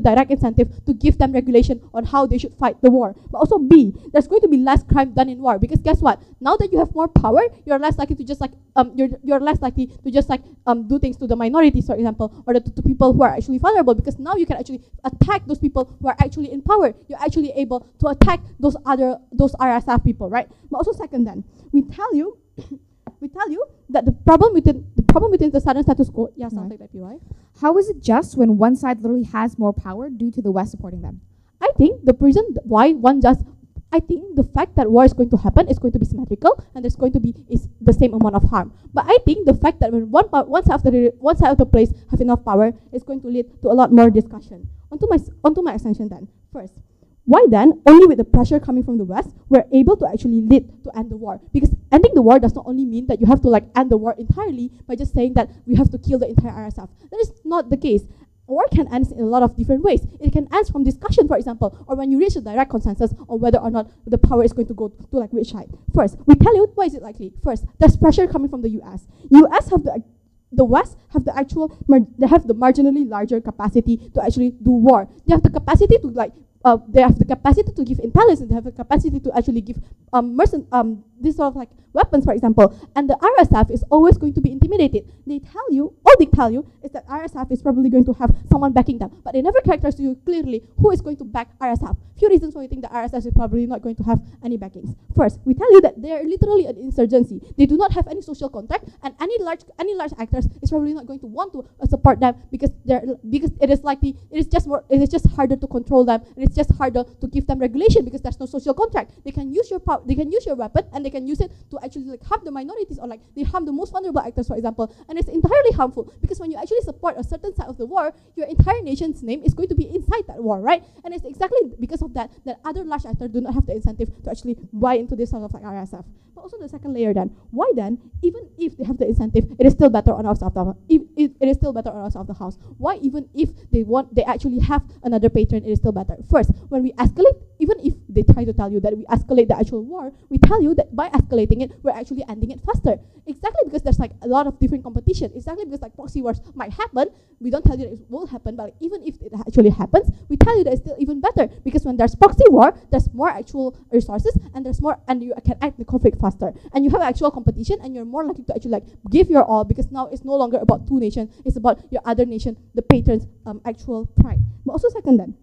Speaker 16: direct incentive to give them regulation on how they should fight the war. But also B, there's going to be less crime done in war, because guess what? Now that you have more power, you're less likely to just like do things to the minorities, for example, or to people who are actually vulnerable, because now you can actually attack those people who are actually in power. You're actually able to attack those RSF people, right? But also second then, we tell you that the problem within the southern status quo, sounds like that, PY.
Speaker 15: How is it just when one side literally has more power due to the West supporting them?
Speaker 16: I think the reason why I think the fact that war is going to happen is going to be symmetrical, and there's going to be the same amount of harm. But I think the fact that when one side of the place have enough power is going to lead to a lot more discussion. Onto my extension then. First, why then, only with the pressure coming from the West, we're able to actually lead to end the war? Because ending the war does not only mean that you have to like end the war entirely by just saying that we have to kill the entire RSF. That is not the case. War can end in a lot of different ways. It can end from discussion, for example, or when you reach a direct consensus on whether or not the power is going to go to like which side. First, we tell you why is it likely. First, there's pressure coming from the US. The West have the marginally larger capacity to actually do war. They have the capacity to give intelligence. They have the capacity to actually give this sort of like weapons, for example. And the RSF is always going to be intimidated. All they tell you is that RSF is probably going to have someone backing them, but they never characterize to you clearly who is going to back RSF. Few reasons why you think the RSF is probably not going to have any backings. First, we tell you that they are literally an insurgency. They do not have any social contract, and any large actors is probably not going to want to support them because it is just harder to control them, and it's just harder to give them regulation because there's no social contract. They can use your power, they can use your weapon, and they can use it to actually like harm the minorities, or like they harm the most vulnerable actors, for example. And it's entirely harmful because when you actually support a certain side of the war, your entire nation's name is going to be inside that war, right? And it's exactly because of that other large actors do not have the incentive to actually buy into this sort of like RSF. But also the second layer then, why then, even if they have the incentive, it is still better on our side of the house. It is still better on our side of the house. Why, even if they actually have another patron, it is still better? First, when we escalate, even if they try to tell you that we escalate the actual war, we tell you that by escalating it, we're actually ending it faster. Exactly because there's like a lot of different competition. Exactly because like proxy wars might happen. We don't tell you that it will happen, but like, even if it actually happens, we tell you that it's still even better, because when there's proxy war, there's more actual resources, and you can act the conflict faster, and you have actual competition, and you're more likely to actually like give your all, because now it's no longer about two nations, it's about your other nation, the patron's actual pride. But also second then,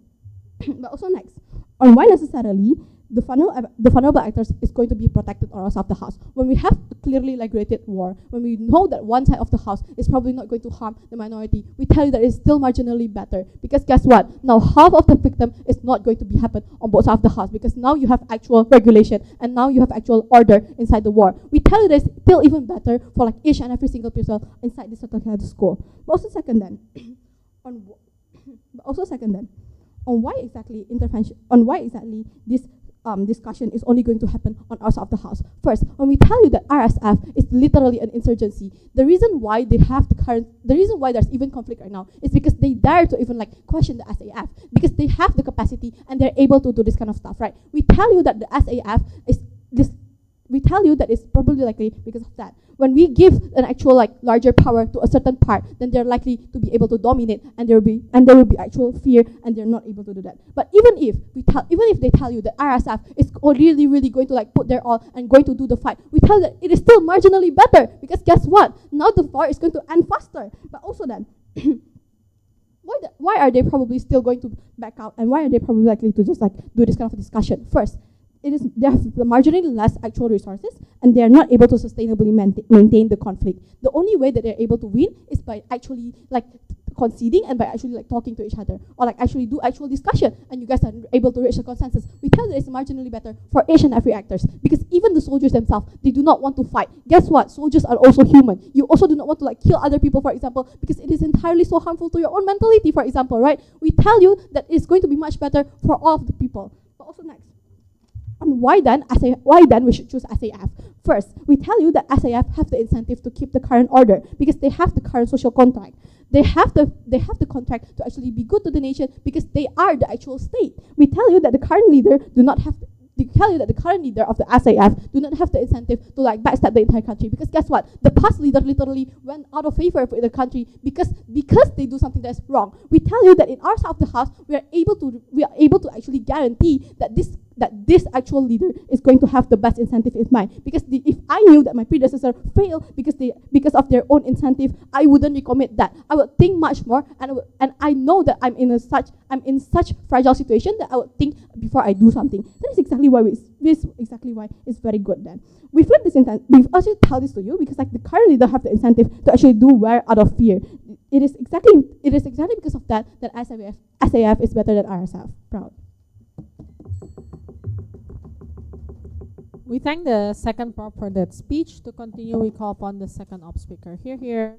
Speaker 16: but also next, on why necessarily the vulnerable actors is going to be protected on our side of the house. When we have a clearly regulated war, when we know that one side of the house is probably not going to harm the minority, we tell you that it's still marginally better. Because guess what? Now half of the victim is not going to be happen on both sides of the house, because now you have actual regulation and now you have actual order inside the war. We tell you that it's still even better for like each and every single person inside this certain kind of school. But also second then, on why exactly this discussion is only going to happen on our side of the house. First, when we tell you that RSF is literally an insurgency, the reason why there's even conflict right now is because they dare to even like question the SAF, because they have the capacity and they're able to do this kind of stuff, right? We tell you that the SAF is this. We tell you that it's probably likely because of that. When we give an actual like larger power to a certain part, then they're likely to be able to dominate, and there will be actual fear, and they're not able to do that. But even if they tell you that RSF is really going to like put their all and going to do the fight, we tell that it is still marginally better, because guess what? Now the war is going to end faster. But also then, why are they probably still going to back out, and why are they probably likely to just like do this kind of a discussion? First, they have marginally less actual resources, and they are not able to sustainably maintain the conflict. The only way that they're able to win is by actually like conceding and by actually like talking to each other, or like actually do actual discussion, and you guys are able to reach a consensus. We tell that it's marginally better for each and every actors, because even the soldiers themselves, they do not want to fight. Guess what? Soldiers are also human. You also do not want to like kill other people, for example, because it is entirely so harmful to your own mentality, for example, right? We tell you that it's going to be much better for all of the people. But also next, and why then we should choose SAF? First, we tell you that SAF have the incentive to keep the current order, because they have the current social contract. They have the contract to actually be good to the nation, because they are the actual state. We tell you that the current leader of the SAF do not have the incentive to like backstab the entire country, because guess what? The past leader literally went out of favor for the country because they do something that's wrong. We tell you that in our side of the house, we are able to actually guarantee that this actual leader is going to have the best incentive in mind. Because if I knew that my predecessor failed because of their own incentive, I wouldn't recommit that. I would think much more, and I know that I'm in such fragile situation that I would think before I do something. That is exactly why it's very good. Then we flip this intent. We've also tell this to you because like the current leader have the incentive to actually do war out of fear. It is exactly because of that SAF is better than RSF. Proud.
Speaker 11: We thank the second prop for that speech. To continue, we call upon the second op speaker. Here.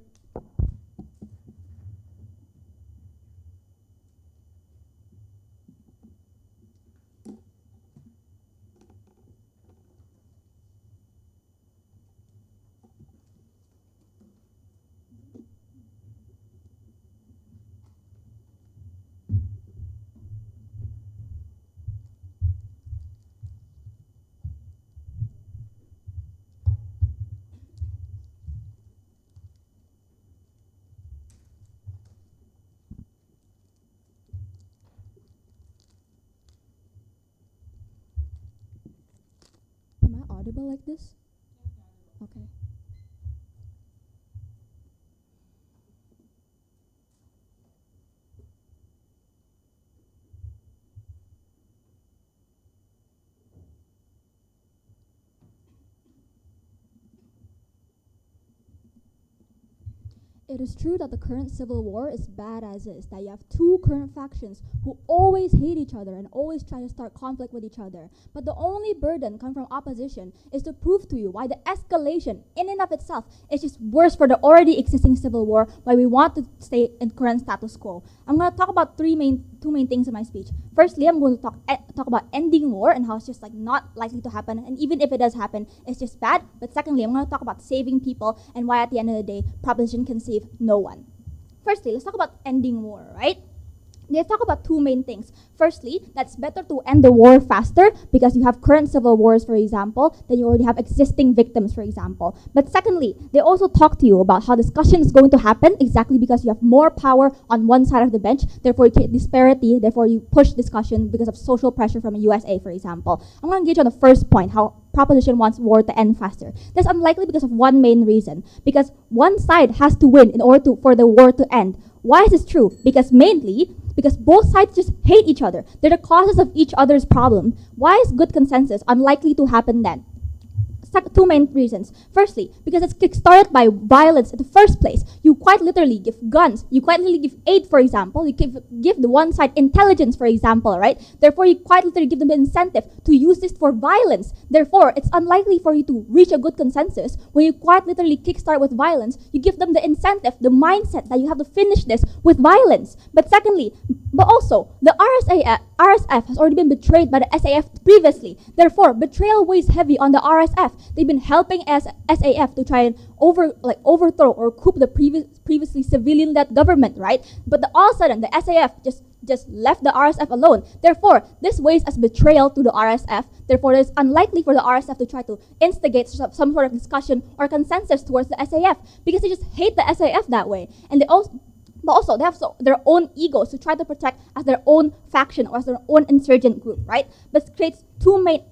Speaker 17: Audible like this? Okay. It is true that the current civil war is bad as is, that you have two current factions who always hate each other and always try to start conflict with each other. But the only burden coming from opposition is to prove to you why the escalation in and of itself is just worse for the already existing civil war, why we want to stay in current status quo. I'm going to talk about two main things in my speech. Firstly, I'm going to talk about ending war and how it's just like not likely to happen, and even if it does happen, it's just bad. But secondly, I'm going to talk about saving people and why at the end of the day, proposition can save no one. Firstly, let's talk about ending war, right? They talk about two main things. Firstly, that's better to end the war faster because you have current civil wars, for example, then you already have existing victims, for example. But secondly, they also talk to you about how discussion is going to happen exactly because you have more power on one side of the bench, therefore you create disparity, therefore you push discussion because of social pressure from the USA, for example. I'm going to engage on the first point, how proposition wants war to end faster. That's unlikely because of one main reason. Because one side has to win in order for the war to end. Why is this true? Because because both sides just hate each other. They're the causes of each other's problem. Why is good consensus unlikely to happen then? Two main reasons. Firstly, because it's kickstarted by violence in the first place. You quite literally give guns, you quite literally give aid, for example, you give the one side intelligence, for example, right? Therefore, you quite literally give them an incentive to use this for violence. Therefore, it's unlikely for you to reach a good consensus when you quite literally kickstart with violence. You give them the incentive, the mindset that you have to finish this with violence. But secondly, but also, the RSF has already been betrayed by the SAF previously. Therefore, betrayal weighs heavy on the RSF. They've been helping SAF to try and overthrow or coup the previously civilian-led government, right? But all of a sudden, the SAF just left the RSF alone. Therefore, this weighs as betrayal to the RSF. Therefore, it's unlikely for the RSF to try to instigate some sort of discussion or consensus towards the SAF because they just hate the SAF that way. And they also have their own egos to try to protect as their own faction or as their own insurgent group, right? But it creates few main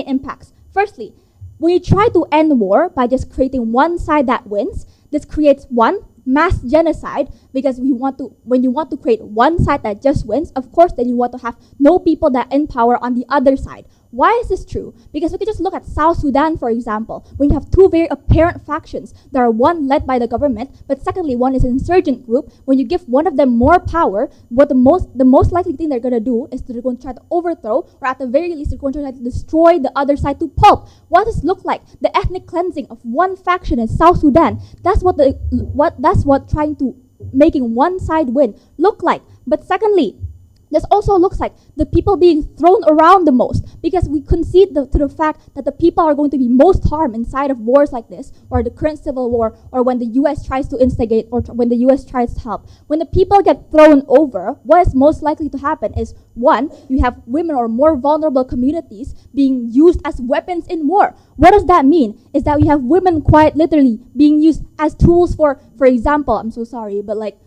Speaker 17: impacts. Firstly, when you try to end war by just creating one side that wins, this creates one, mass genocide, because when you want to create one side that just wins, of course then you want to have no people that in power on the other side. Why is this true? Because we could just look at South Sudan, for example, when you have two very apparent factions. There are one led by the government, but secondly, one is an insurgent group. When you give one of them more power, what the most likely thing they're going to do is they're going to try to overthrow, or at the very least, they're going to try to destroy the other side to pulp. What does this look like? The ethnic cleansing of one faction in South Sudan. That's what trying to making one side win look like. But secondly, this also looks like the people being thrown around the most, because we concede to the fact that the people are going to be most harmed inside of wars like this, or the current civil war, or when the US tries to instigate, or when the US tries to help. When the people get thrown over, what is most likely to happen is, one, you have women or more vulnerable communities being used as weapons in war. What does that mean? Is that we have women quite literally being used as tools for example, I'm so sorry, but like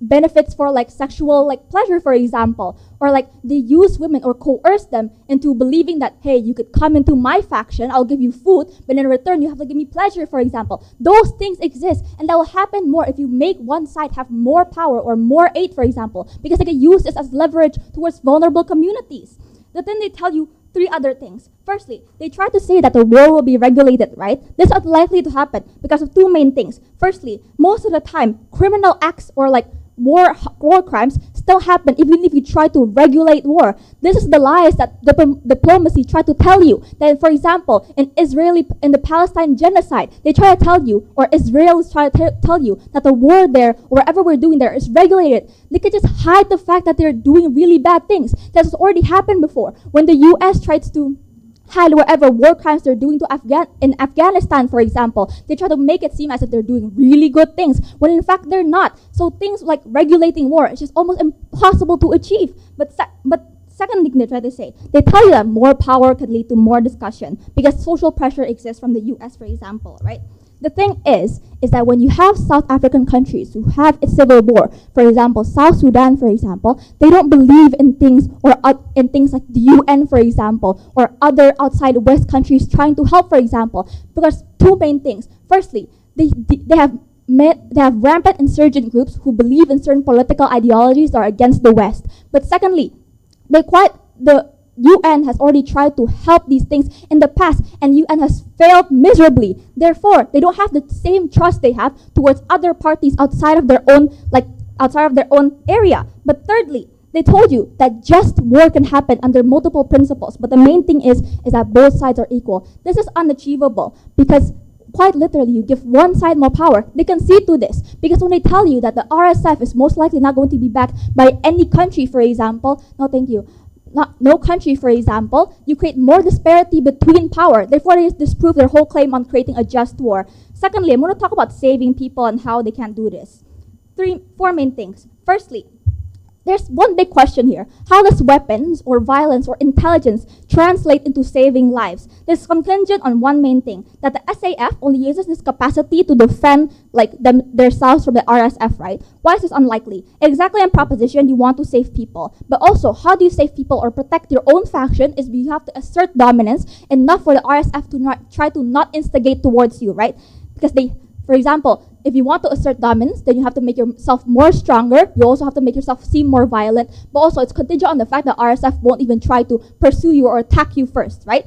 Speaker 17: benefits for sexual pleasure, for example, or they use women or coerce them into believing that, hey, you could come into my faction, I'll give you food, but in return you have to give me pleasure, for example. Those things exist, and that will happen more if you make one side have more power or more aid, for example, because they can use this as leverage towards vulnerable communities. But then they tell you three other things. Firstly, they try to say that the war will be regulated, right? This is unlikely to happen because of two main things. Firstly, most of the time, criminal acts or war crimes still happen even if you try to regulate war. This is the lies that diplomacy try to tell you. That, for example, in the Palestine genocide, they try to tell you, or Israel is trying to tell you, that the war there, or whatever we're doing there, is regulated. They could just hide the fact that they're doing really bad things. That has already happened before. When the US tries to hide whatever war crimes they're doing in Afghanistan, for example, they try to make it seem as if they're doing really good things, when in fact they're not. So things like regulating war is just almost impossible to achieve. But second thing they try to say, they tell you that more power could lead to more discussion because social pressure exists from the US, for example, right? The thing is that when you have South African countries who have a civil war, for example, South Sudan, for example, they don't believe in things in things like the UN, for example, or other outside West countries trying to help, for example, because two main things. Firstly, they have rampant insurgent groups who believe in certain political ideologies that are against the West. But secondly, the UN has already tried to help these things in the past, and UN has failed miserably. Therefore, they don't have the same trust they have towards other parties outside of their own area. But thirdly, they told you that just war can happen under multiple principles, but the main thing is that both sides are equal. This is unachievable because quite literally, you give one side more power, they concede to this. Because when they tell you that the RSF is most likely not going to be backed by any country, for example, no country, for example, you create more disparity between power. Therefore, they disprove their whole claim on creating a just war. Secondly, I'm going to talk about saving people and how they can't do this. Four main things. Firstly, there's one big question here. How does weapons or violence or intelligence translate into saving lives? This is contingent on one main thing, that the SAF only uses this capacity to defend themselves from the RSF, right? Why is this unlikely? Exactly on proposition, you want to save people. But also, how do you save people or protect your own faction is you have to assert dominance enough for the RSF to try to not instigate towards you, right? Because For example, if you want to assert dominance, then you have to make yourself more stronger. You also have to make yourself seem more violent. But also, it's contingent on the fact that RSF won't even try to pursue you or attack you first, right?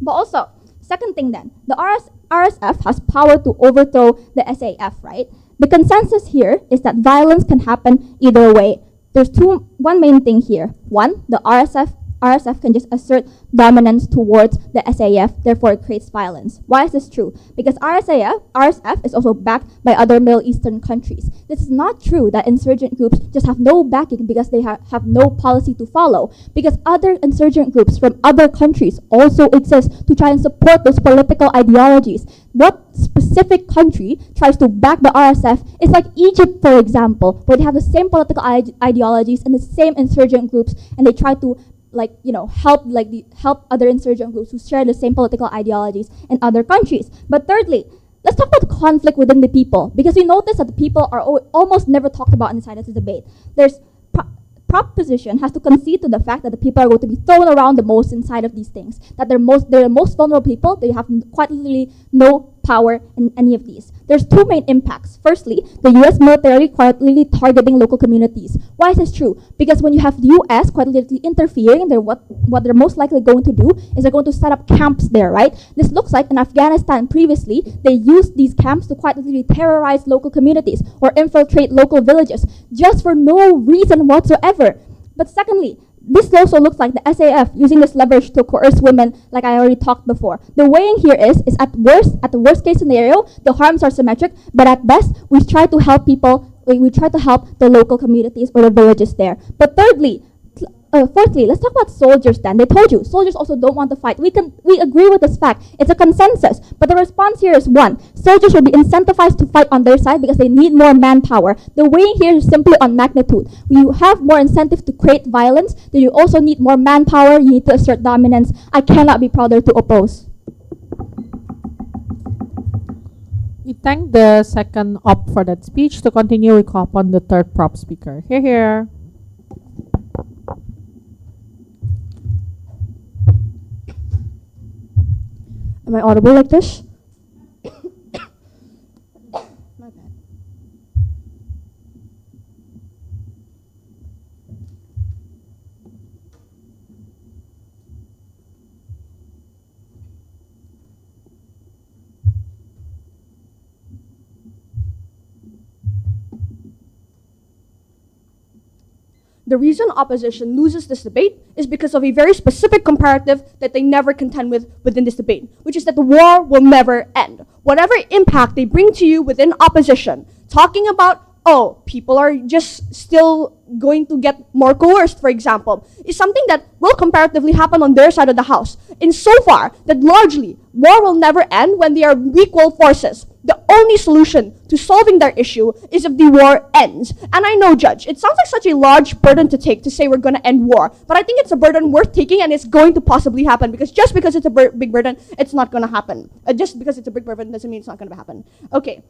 Speaker 17: But also, second thing then, the RSF has power to overthrow the SAF, right? The consensus here is that violence can happen either way. There's one main thing here. One, the RSF can just assert dominance towards the SAF, therefore it creates violence. Why is this true? Because RSF is also backed by other Middle Eastern countries. This is not true that insurgent groups just have no backing because they have no policy to follow, because other insurgent groups from other countries also exist to try and support those political ideologies. What specific country tries to back the RSF is like Egypt, for example, where they have the same political ideologies and the same insurgent groups, and they try to help other insurgent groups who share the same political ideologies in other countries. But thirdly, let's talk about conflict within the people, because we notice that the people are almost never talked about inside of the debate. There's proposition has to concede to the fact that the people are going to be thrown around the most inside of these things, that they're the most vulnerable people, they have quite literally no power in any of these. There's two main impacts. Firstly, the US military quite literally targeting local communities. Why is this true? Because when you have the US quite literally interfering, what they're most likely going to do is they're going to set up camps there, right? This looks like in Afghanistan previously, they used these camps to quite literally terrorize local communities or infiltrate local villages just for no reason whatsoever. But secondly, this also looks like the SAF using this leverage to coerce women, like I already talked before. The weighing here is at the worst case scenario, the harms are symmetric, but at best, we try to help people, we try to help the local communities or the villages there. But fourthly, let's talk about soldiers then. They told you, soldiers also don't want to fight. We agree with this fact. It's a consensus. But the response here is one, soldiers will be incentivized to fight on their side because they need more manpower. The weighing here is simply on magnitude. You have more incentive to create violence, then you also need more manpower, you need to assert dominance. I cannot be prouder to oppose.
Speaker 11: We thank the second op for that speech. To continue, we call upon the third prop speaker. Here.
Speaker 12: Am I audible like this? My bad. The reason opposition loses this debate is because of a very specific comparative that they never contend with within this debate, which is that the war will never end. Whatever impact they bring to you within opposition, talking about, oh, people are just still going to get more coerced, for example, is something that will comparatively happen on their side of the house. Insofar that largely, war will never end when they are equal forces. The only solution to solving their issue is if the war ends. And I know, Judge, it sounds like such a large burden to take to say we're going to end war, but I think it's a burden worth taking, and it's going to possibly happen, because just because it's a big burden, it's not going to happen. Just because it's a big burden doesn't mean it's not going to happen. Okay.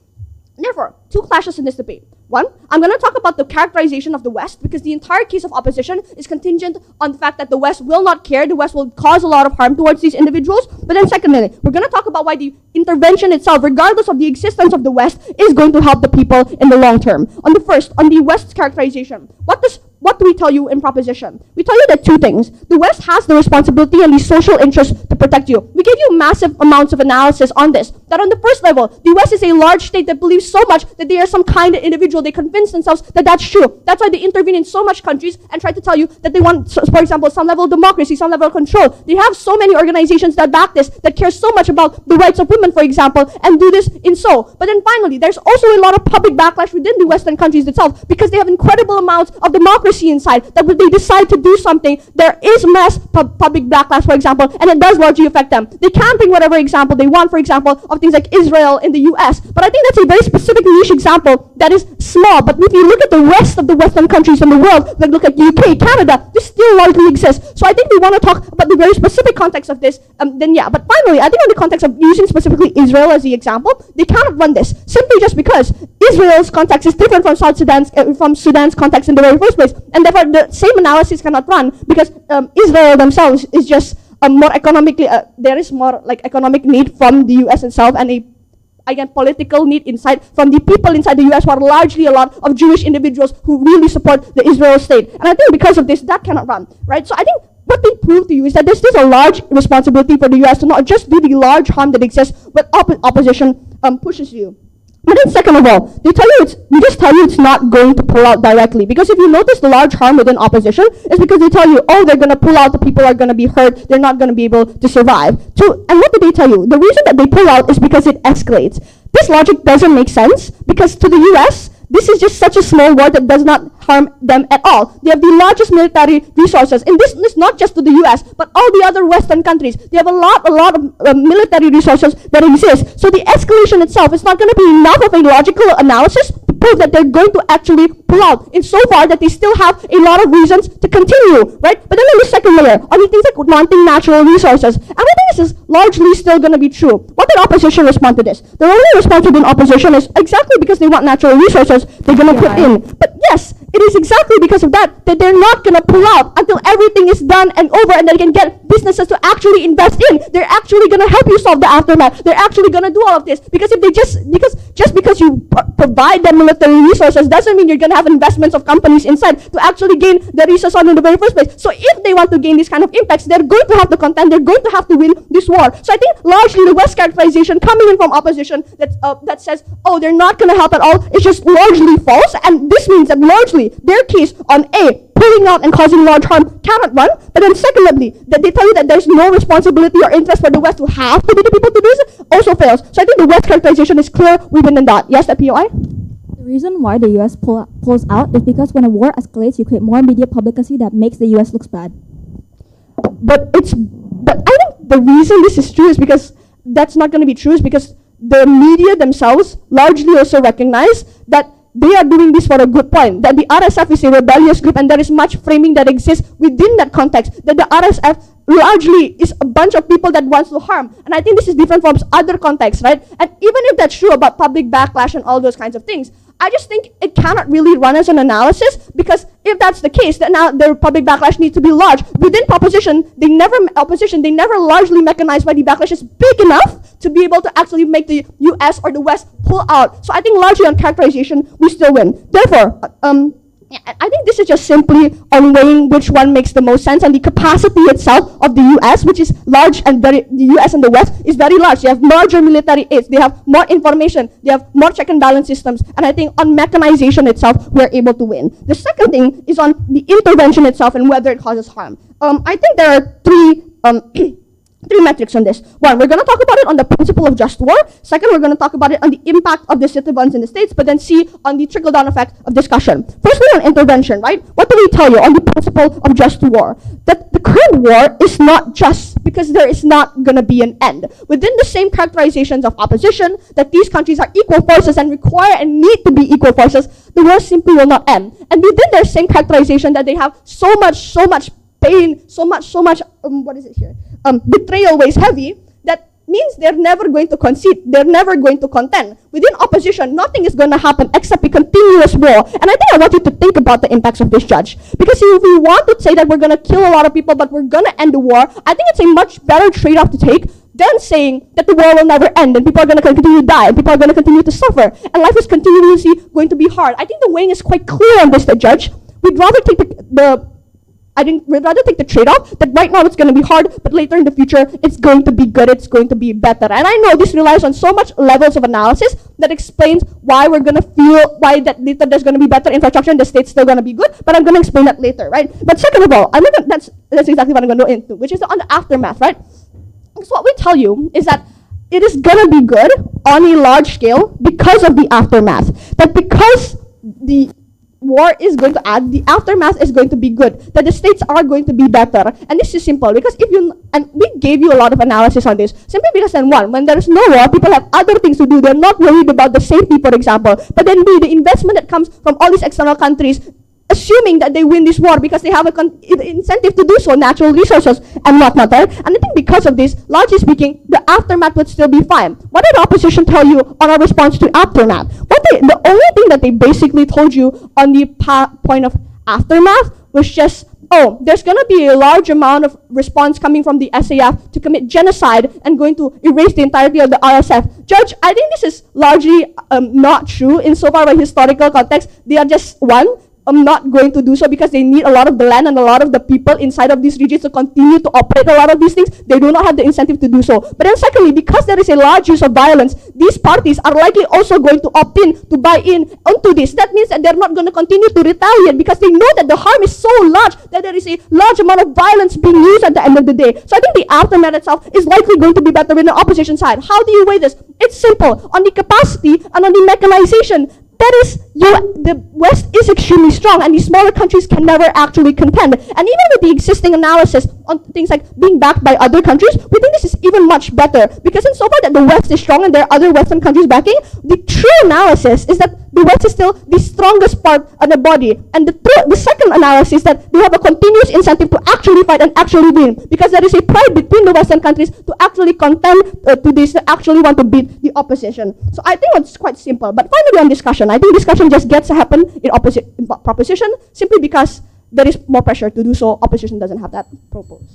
Speaker 12: Therefore, two clashes in this debate. One, I'm going to talk about the characterization of the West, because the entire case of opposition is contingent on the fact that the West will not care, the West will cause a lot of harm towards these individuals. But then secondly, we're going to talk about why the intervention itself, regardless of the existence of the West, is going to help the people in the long term. On the West's characterization, what do we tell you in proposition? We tell you that two things. The West has the responsibility and the social interest to protect you. We give you massive amounts of analysis on this. That on the first level, the West is a large state that believes so much that they are some kind of individual. They convince themselves that that's true. That's why they intervene in so much countries and try to tell you that they want, for example, some level of democracy, some level of control. They have so many organizations that back this, that care so much about the rights of women, for example, and do this in so. But then finally, there's also a lot of public backlash within the Western countries itself, because they have incredible amounts of democracy inside, that when they decide to do something, there is mass public backlash, for example, and it does largely affect them. They can bring whatever example they want, for example, of things like Israel in the US, but I think that's a very specific niche example that is small. But if you look at the rest of the Western countries in the world, like look at UK, Canada, this still largely exists. So I think we want to talk about the very specific context of this, then yeah. But finally, I think in the context of using specifically Israel as the example, they cannot run this, simply just because Israel's context is different from Sudan's context in the very first place, and therefore the same analysis cannot run, because Israel themselves is just more economically, there is more like economic need from the US itself, and again, political need inside from the people inside the US who are largely a lot of Jewish individuals who really support the Israel state. And I think because of this, that cannot run, right? So I think what they prove to you is that there's still a large responsibility for the US to not just do the large harm that exists, but opposition pushes you. But then second of all, they just tell you it's not going to pull out directly. Because if you notice the large harm within opposition, it's because they tell you, oh, they're going to pull out, the people are going to be hurt, they're not going to be able to survive. And what do they tell you? The reason that they pull out is because it escalates. This logic doesn't make sense because to the US, this is just such a small war that does not harm them at all. They have the largest military resources. And this is not just to the US, but all the other Western countries. They have a lot of military resources that exist. So the escalation itself is not going to be enough of a logical analysis to prove that they're going to actually pull out. In so far that they still have a lot of reasons to continue, right? But then in the second layer, are the things like wanting natural resources. And I think this is largely still going to be true. What did opposition respond to this? The only response within opposition is exactly because they want natural resources, they're going to put in. But yes, it is exactly because of that they're not going to pull out until everything is done and over and they can get businesses to actually invest in. They're actually going to help you solve the aftermath. They're actually going to do all of this. Because if they just because you provide them military resources doesn't mean you're going to have investments of companies inside to actually gain the resources in the very first place. So if they want to gain these kind of impacts, they're going to have to contend, they're going to have to win this war. So I think largely the West characterization coming in from opposition that says, oh, they're not going to help at all, is just largely false. And this means that largely their case on A, pulling out and causing large harm cannot run, but then secondly, that they tell you that there's no responsibility or interest for the West to have to be the people to do this also fails. So I think the West characterization is clear, we've been in that. Yes, that POI?
Speaker 17: The reason why the US pulls out is because when a war escalates, you create more media publicity that makes the US look bad.
Speaker 12: But I think the reason this is true is because that's not going to be true is because the media themselves largely also recognize that they are doing this for a good point, that the RSF is a rebellious group and there is much framing that exists within that context, that the RSF largely is a bunch of people that wants to harm. And I think this is different from other contexts, right? And even if that's true about public backlash and all those kinds of things, I just think it cannot really run as an analysis because if that's the case, then now the public backlash needs to be large. Within opposition, they never largely mechanize why the backlash is big enough to be able to actually make the US or the West pull out. So I think largely on characterization, we still win. Therefore, I think this is just simply on weighing which one makes the most sense, and the capacity itself of the US, which is large and the US and the West is very large. They have larger military aids, they have more information, they have more check and balance systems, and I think on mechanization itself, we are able to win. The second thing is on the intervention itself and whether it causes harm. I think there are three metrics on this. One, we're going to talk about it on the principle of just war. Second, we're going to talk about it on the impact of the citizens in the states, but then C, on the trickle-down effect of discussion. Firstly, on intervention, right? What do we tell you on the principle of just war? That the current war is not just because there is not going to be an end. Within the same characterizations of opposition, that these countries are equal forces and require and need to be equal forces, the war simply will not end. And within their same characterization that they have so much pain, so much, betrayal weighs heavy, that means they're never going to concede, they're never going to contend. Within opposition, nothing is going to happen except a continuous war. And I think I want you to think about the impacts of this, Judge. Because if we want to say that we're going to kill a lot of people, but we're going to end the war, I think it's a much better trade-off to take than saying that the war will never end and people are going to continue to die and people are going to continue to suffer and life is continuously going to be hard. I think the weighing is quite clear on this, Judge. We'd rather take we'd rather take the trade-off that right now it's going to be hard, but later in the future it's going to be good, it's going to be better. And I know this relies on so much levels of analysis that explains why we're going to feel, why that later there's going to be better infrastructure and the state's still going to be good, but I'm going to explain that later, right? But second of all, that's exactly what I'm going to go into, which is on the aftermath, right? So what we tell you is that it is going to be good on a large scale because of the aftermath. That because the war is going to add, the aftermath is going to be good, that the states are going to be better. And this is simple, because and we gave you a lot of analysis on this, simply because then one, when there is no war, people have other things to do, they're not worried about the safety, for example, but then B, the investment that comes from all these external countries, assuming that they win this war because they have an incentive to do so, natural resources and whatnot, right? And I think because of this, largely speaking, the aftermath would still be fine. What did the opposition tell you on our response to aftermath? The only thing that they basically told you on the point of aftermath was just oh, there's going to be a large amount of response coming from the SAF to commit genocide and going to erase the entirety of the RSF. Judge, I think this is largely not true insofar by historical context. They are just one. Not going to do so because they need a lot of the land and a lot of the people inside of these regions to continue to operate a lot of these things. They do not have the incentive to do so. But then secondly, because there is a large use of violence, these parties are likely also going to opt in to buy in onto this. That means that they're not going to continue to retaliate because they know that the harm is so large that there is a large amount of violence being used at the end of the day. So I think the aftermath itself is likely going to be better in the opposition side. How do you weigh this? It's simple. On the capacity and on the mechanization, that is, the West is extremely strong and these smaller countries can never actually contend. And even with the existing analysis on things like being backed by other countries, we think this is even much better because in so far that the West is strong and there are other Western countries backing, the true analysis is that the West is still the strongest part of the body. And the second analysis is that they have a continuous incentive to actually fight and actually win because there is a pride between the Western countries to actually contend to this, to actually want to beat the opposition. So I think it's quite simple. But finally on discussion, I think discussion just gets to happen in proposition simply because there is more pressure to do so. Opposition doesn't have that proposed.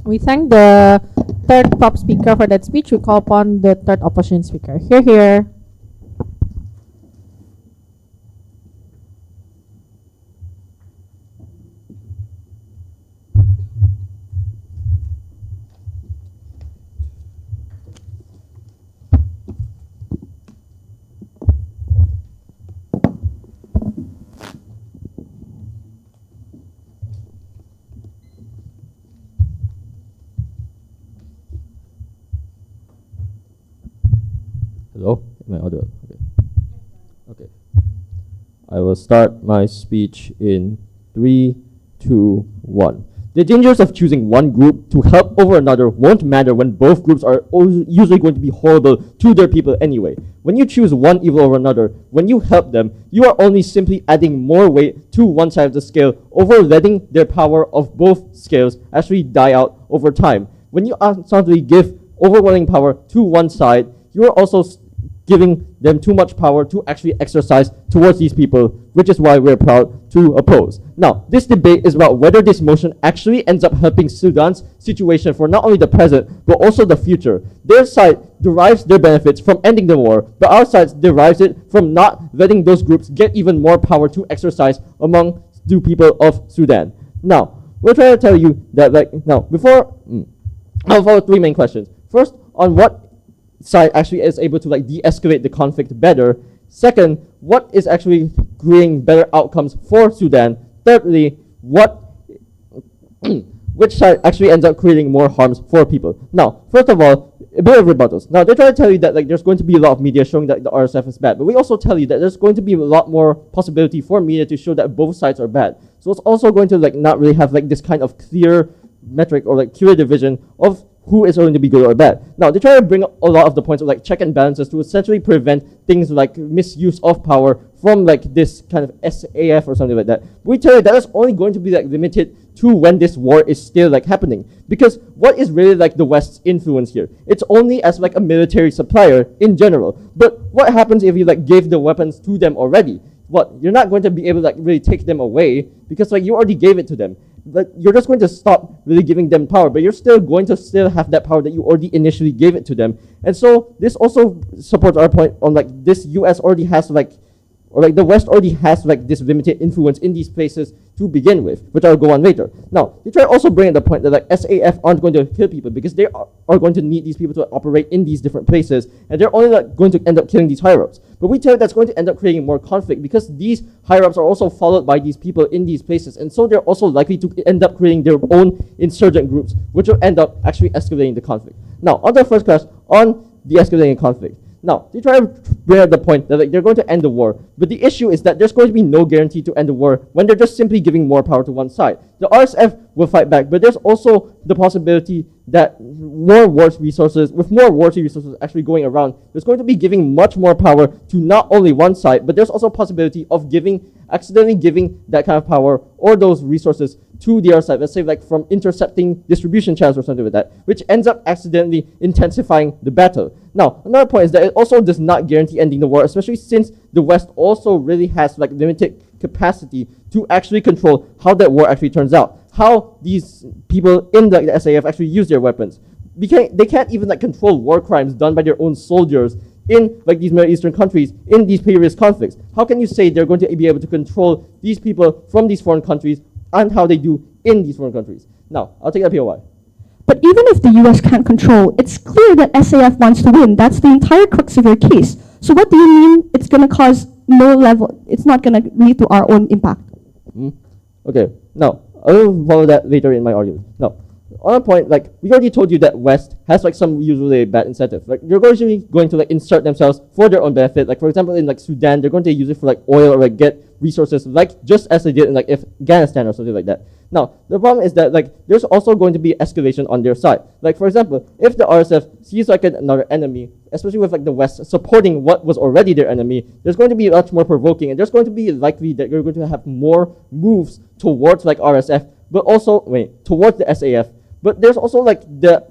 Speaker 11: We thank the third prop speaker for that speech. We call upon the third opposition speaker. Here, here.
Speaker 13: Hello? Am I audible? Okay. Okay. I will start my speech in 3, 2, 1. The dangers of choosing one group to help over another won't matter when both groups are usually going to be horrible to their people anyway. When you choose one evil over another, when you help them, you are only simply adding more weight to one side of the scale over letting their power of both scales actually die out over time. When you constantly give overwhelming power to one side, you are also giving them too much power to actually exercise towards these people, which is why we're proud to oppose. Now, this debate is about whether this motion actually ends up helping Sudan's situation for not only the present, but also the future. Their side derives their benefits from ending the war, but our side derives it from not letting those groups get even more power to exercise among the people of Sudan. Now, we're trying to tell you that, I'll follow 3 main questions. First, on what side actually is able to de-escalate the conflict better. Second, what is actually creating better outcomes for Sudan? Thirdly, which side actually ends up creating more harms for people? Now, first of all, a bit of rebuttals. Now, they try to tell you that there's going to be a lot of media showing that the RSF is bad, but we also tell you that there's going to be a lot more possibility for media to show that both sides are bad. So it's also going to not really have this kind of clear metric or clear division of who is going to be good or bad. Now, they try to bring a lot of the points of check and balances to essentially prevent things like misuse of power from this kind of SAF or something like that. But we tell you that is only going to be limited to when this war is still happening. Because what is really the West's influence here? It's only as a military supplier in general. But what happens if you gave the weapons to them already? What? You're not going to be able to really take them away because you already gave it to them. But you're just going to stop really giving them power, but you're still going to have that power that you already initially gave it to them. And so this also supports our point on this US already has the West already has this limited influence in these places to begin with, which I'll go on later. Now, they try to also bring in the point that SAF aren't going to kill people because they are going to need these people to operate in these different places, and they're only going to end up killing these higher-ups. But we tell you that's going to end up creating more conflict because these higher-ups are also followed by these people in these places, and so they're also likely to end up creating their own insurgent groups, which will end up actually escalating the conflict. Now, on the first question, on the escalating conflict. Now, they try to bring up the point that they're going to end the war, but the issue is that there's going to be no guarantee to end the war when they're just simply giving more power to one side. The RSF will fight back, but there's also the possibility that with more war resources actually going around, there's going to be giving much more power to not only one side, but there's also a possibility of accidentally giving that kind of power or those resources to the other side, let's say from intercepting distribution channels or something like that, which ends up accidentally intensifying the battle. Now, another point is that it also does not guarantee ending the war, especially since the West also really has limited capacity to actually control how that war actually turns out, how these people in the SAF actually use their weapons. They can't even like control war crimes done by their own soldiers in like these Middle Eastern countries, in these previous conflicts. How can you say they're going to be able to control these people from these foreign countries and how they do in these foreign countries? Now, I'll take that POI.
Speaker 12: But even if the US can't control, it's clear that SAF wants to win. That's the entire crux of your case. So what do you mean it's going to cause no level, it's not going to lead to our own impact?
Speaker 13: Okay, now, I'll follow that later in my argument. Now, on a point, like, we already told you that West has like some usually bad incentives. Like, they're going to like insert themselves for their own benefit. Like, for example, in like Sudan, they're going to use it for like oil or like get resources, like just as they did in like Afghanistan or something like that. Now, the problem is that like there's also going to be escalation on their side. Like, for example, if the RSF sees like another enemy, especially with like the West supporting what was already their enemy, there's going to be much more provoking, and there's going to be likely that you're going to have more moves towards like RSF, but also towards the SAF. But there's also like the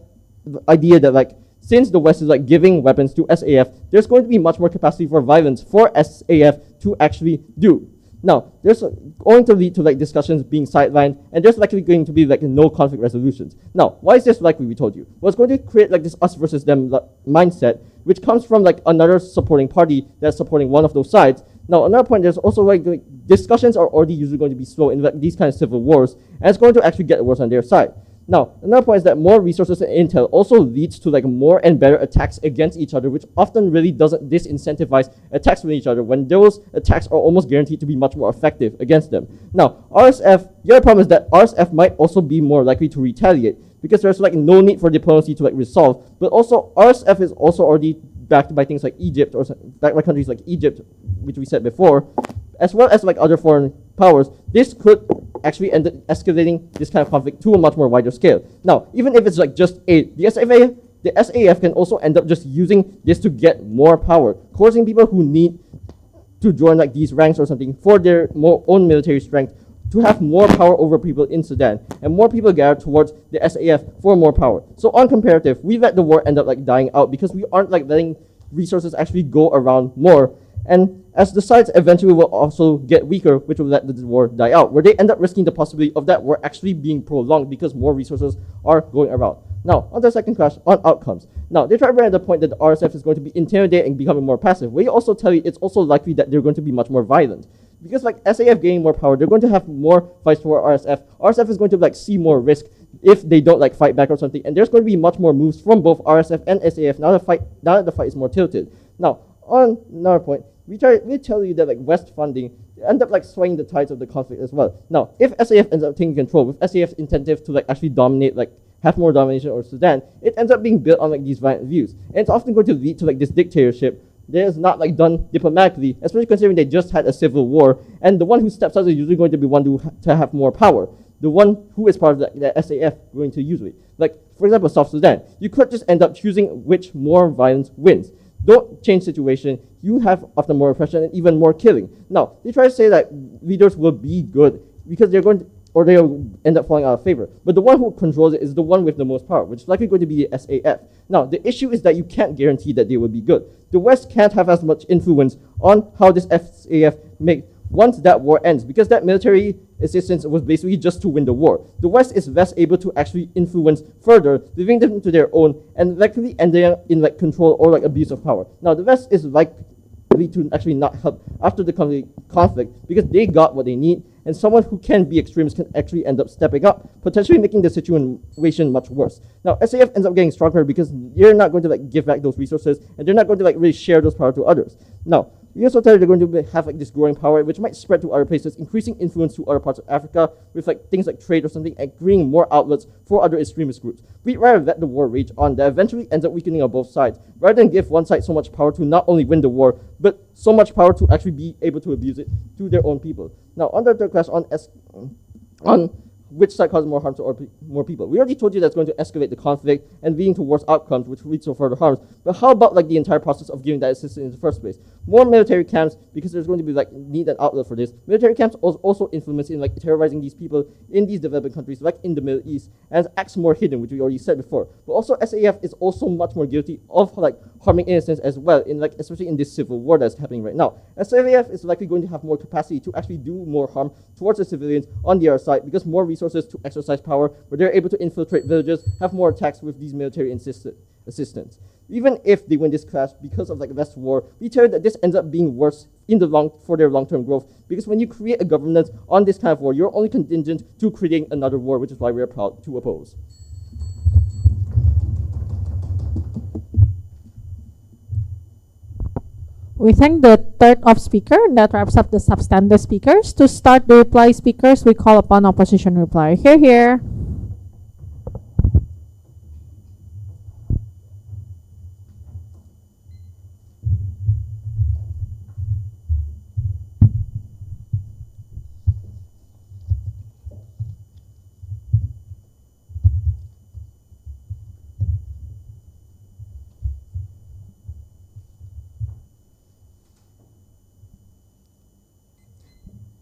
Speaker 13: idea that like since the West is like giving weapons to SAF, there's going to be much more capacity for violence for SAF to actually do. Now, there's going to lead to like discussions being sidelined, and there's likely going to be like no conflict resolutions. Now, why is this likely, we told you? Well, it's going to create like this us versus them mindset, which comes from like another supporting party that's supporting one of those sides. Now, another point, there's also like discussions are already usually going to be slow in like, these kind of civil wars, and it's going to actually get worse on their side. Now, another point is that more resources and intel also leads to like more and better attacks against each other, which often really doesn't disincentivize attacks with each other when those attacks are almost guaranteed to be much more effective against them. Now, RSF, the other problem is that RSF might also be more likely to retaliate because there's like no need for diplomacy to like resolve, but also RSF is also already backed by things like Egypt or backed by countries like Egypt, which we said before, as well as like other foreign powers. This could actually end up escalating this kind of conflict to a much more wider scale. Now, even if it's like just the SAF can also end up just using this to get more power, causing people who need to join like these ranks or something for their own military strength to have more power over people in Sudan, and more people gather towards the SAF for more power. So on comparative, we let the war end up like dying out because we aren't like letting resources actually go around more. And as the sides eventually will also get weaker, which will let the war die out, where they end up risking the possibility of that war actually being prolonged because more resources are going around. Now, on the second question, on outcomes. Now, they try to bring up the point that the RSF is going to be intimidated and becoming more passive. We also tell you it's also likely that they're going to be much more violent. Because like SAF gaining more power, they're going to have more fights for RSF. RSF is going to like see more risk if they don't like fight back or something. And there's going to be much more moves from both RSF and SAF now that the fight is more tilted. Now, on another point, we tell you that like West funding end up like swaying the tides of the conflict as well. Now, if SAF ends up taking control, with SAF's incentive to like actually dominate, like have more domination over Sudan, it ends up being built on like these violent views. And it's often going to lead to like this dictatorship that is not like done diplomatically, especially considering they just had a civil war, and the one who steps out is usually going to be one to have more power. The one who is part of the SAF going to usually. Like, for example, South Sudan. You could just end up choosing which more violence wins. Don't change situation. You have often more oppression and even more killing. Now, they try to say that leaders will be good because they're going to, or they'll end up falling out of favor. But the one who controls it is the one with the most power, which is likely going to be the SAF. Now, the issue is that you can't guarantee that they will be good. The West can't have as much influence on how this SAF makes once that war ends, because that military assistance was basically just to win the war. The West is less able to actually influence further, leaving them to their own, and likely ending in like control or like abuse of power. Now, the West is likely to actually not help after the conflict because they got what they need, and someone who can be extremist can actually end up stepping up, potentially making the situation much worse. Now, SAF ends up getting stronger because you're not going to like give back those resources, and they're not going to like really share those power to others. Now, we also tell you they're going to have like this growing power, which might spread to other places, increasing influence to other parts of Africa with like things like trade or something, and creating more outlets for other extremist groups. We'd rather let the war rage on that eventually ends up weakening on both sides, rather than give one side so much power to not only win the war, but so much power to actually be able to abuse it to their own people. Now, on the third question, on which side causes more harm to more people. We already told you that's going to escalate the conflict and leading to worse outcomes, which leads to further harms. But how about like the entire process of giving that assistance in the first place? More military camps, because there's going to be like need an outlet for this. Military camps also influence in like terrorizing these people in these developing countries, like in the Middle East, and acts more hidden, which we already said before. But also SAF is also much more guilty of like harming innocents as well, in like especially in this civil war that's happening right now. SAF is likely going to have more capacity to actually do more harm towards the civilians on the other side, because more resources to exercise power, where they're able to infiltrate villages, have more attacks with these military assistance. Even if they win this clash because of like West war, we tell you that this ends up being worse in the for their long-term growth, because when you create a governance on this kind of war, you're only contingent to creating another war, which is why we're proud to oppose.
Speaker 11: We thank the third of speaker, and that wraps up the substandard speakers. To start the reply speakers, we call upon opposition reply. Here.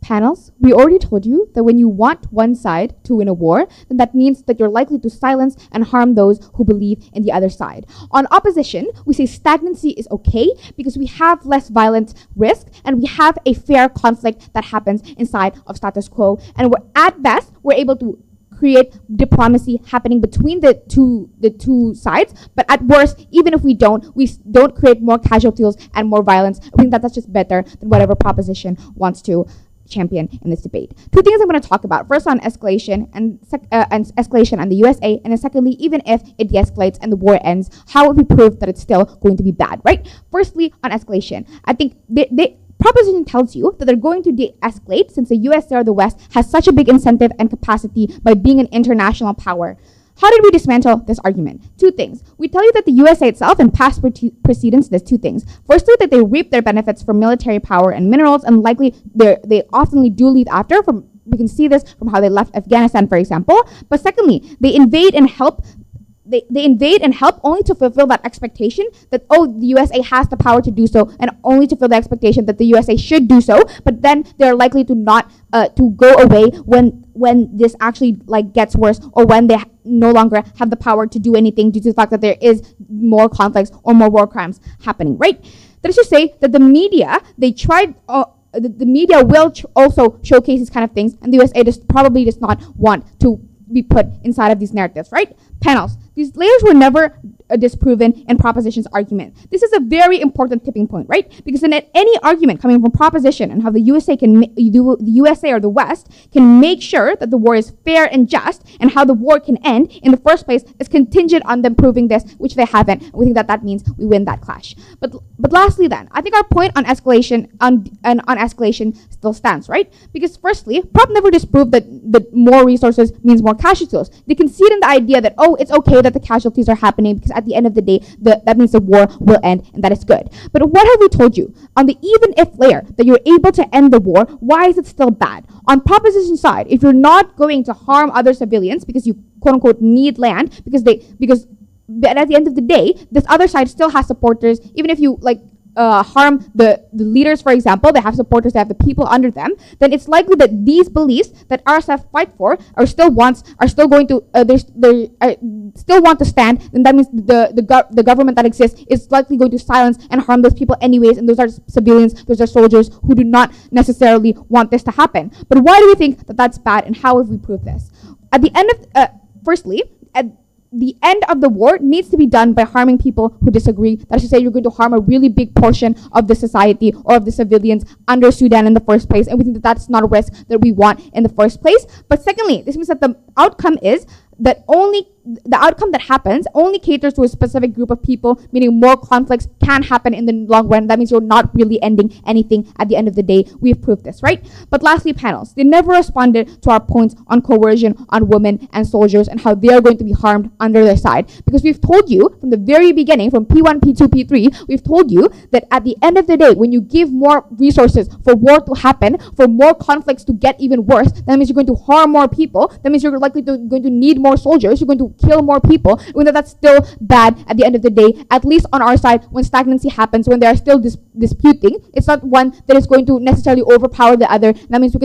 Speaker 15: Panels, we already told you that when you want one side to win a war, then that means that you're likely to silence and harm those who believe in the other side. On opposition, we say stagnancy is okay because we have less violent risk and we have a fair conflict that happens inside of status quo. And at best, we're able to create diplomacy happening between the two sides, but at worst, even if we don't create more casualties and more violence. I think that's just better than whatever proposition wants to champion in this debate. Two things I'm going to talk about. First, on escalation and escalation on the USA, and then secondly, even if it de-escalates and the war ends, how would we prove that it's still going to be bad, right? Firstly, on escalation, I think proposition tells you that they're going to de-escalate since the USA or the West has such a big incentive and capacity by being an international power. How did we dismantle this argument? Two things. We tell you that the USA itself in past precedents does two things. Firstly, that they reap their benefits from military power and minerals, and likely they often do leave after. We can see this from how they left Afghanistan, for example. But secondly, they invade and help. They invade and help only to fulfill that expectation that, oh, the USA has the power to do so, and only to fulfill the expectation that the USA should do so, but then they're likely to not to go away when this actually like gets worse, or when they no longer have the power to do anything due to the fact that there is more conflicts or more war crimes happening, right? Let's just say that the media, they tried the media will also showcase these kind of things, and the USA probably does not want to be put inside of these narratives, right? Panels. These layers were never disproven in proposition's argument. This is a very important tipping point, right? Because in any argument coming from proposition and how the USA the USA or the West can make sure that the war is fair and just, and how the war can end in the first place is contingent on them proving this, which they haven't. We think that means we win that clash. But lastly, then I think our point on escalation on escalation still stands, right? Because firstly, Prop never disproved that more resources means more casualties. They concede in the idea that, oh, it's okay that the casualties are happening because at the end of the day, that means the war will end, and that is good. But what have we told you? On the even if layer, that you're able to end the war, why is it still bad? On proposition side, if you're not going to harm other civilians because you quote unquote need land, but at the end of the day, this other side still has supporters, even if you harm the leaders, for example, they have supporters, they have the people under them, then it's likely that these beliefs that RSF fight for still want to stand, and that means the government that exists is likely going to silence and harm those people anyways, and those are civilians, those are soldiers who do not necessarily want this to happen. But why do we think that that's bad, and how have we proved this? At the end of, firstly, the end of the war needs to be done by harming people who disagree. That is to say, you're going to harm a really big portion of the society or of the civilians under Sudan in the first place, and we think that that's not a risk that we want in the first place. But secondly, this means that the outcome is that only the outcome that happens only caters to a specific group of people, meaning more conflicts can happen in the long run. That means you're not really ending anything at the end of the day. We've proved this, right? But lastly, panels, they never responded to our points on coercion on women and soldiers and how they are going to be harmed under their side. Because we've told you from the very beginning, from P1, P2, P3, we've told you that at the end of the day, when you give more resources for war to happen, for more conflicts to get even worse, that means you're going to harm more people. That means you're likely going to need more soldiers. You're going to kill more people. Even though that's still bad at the end of the day, at least on our side, when stagnancy happens, when they are still disputing, it's not one that is going to necessarily overpower the other. That means they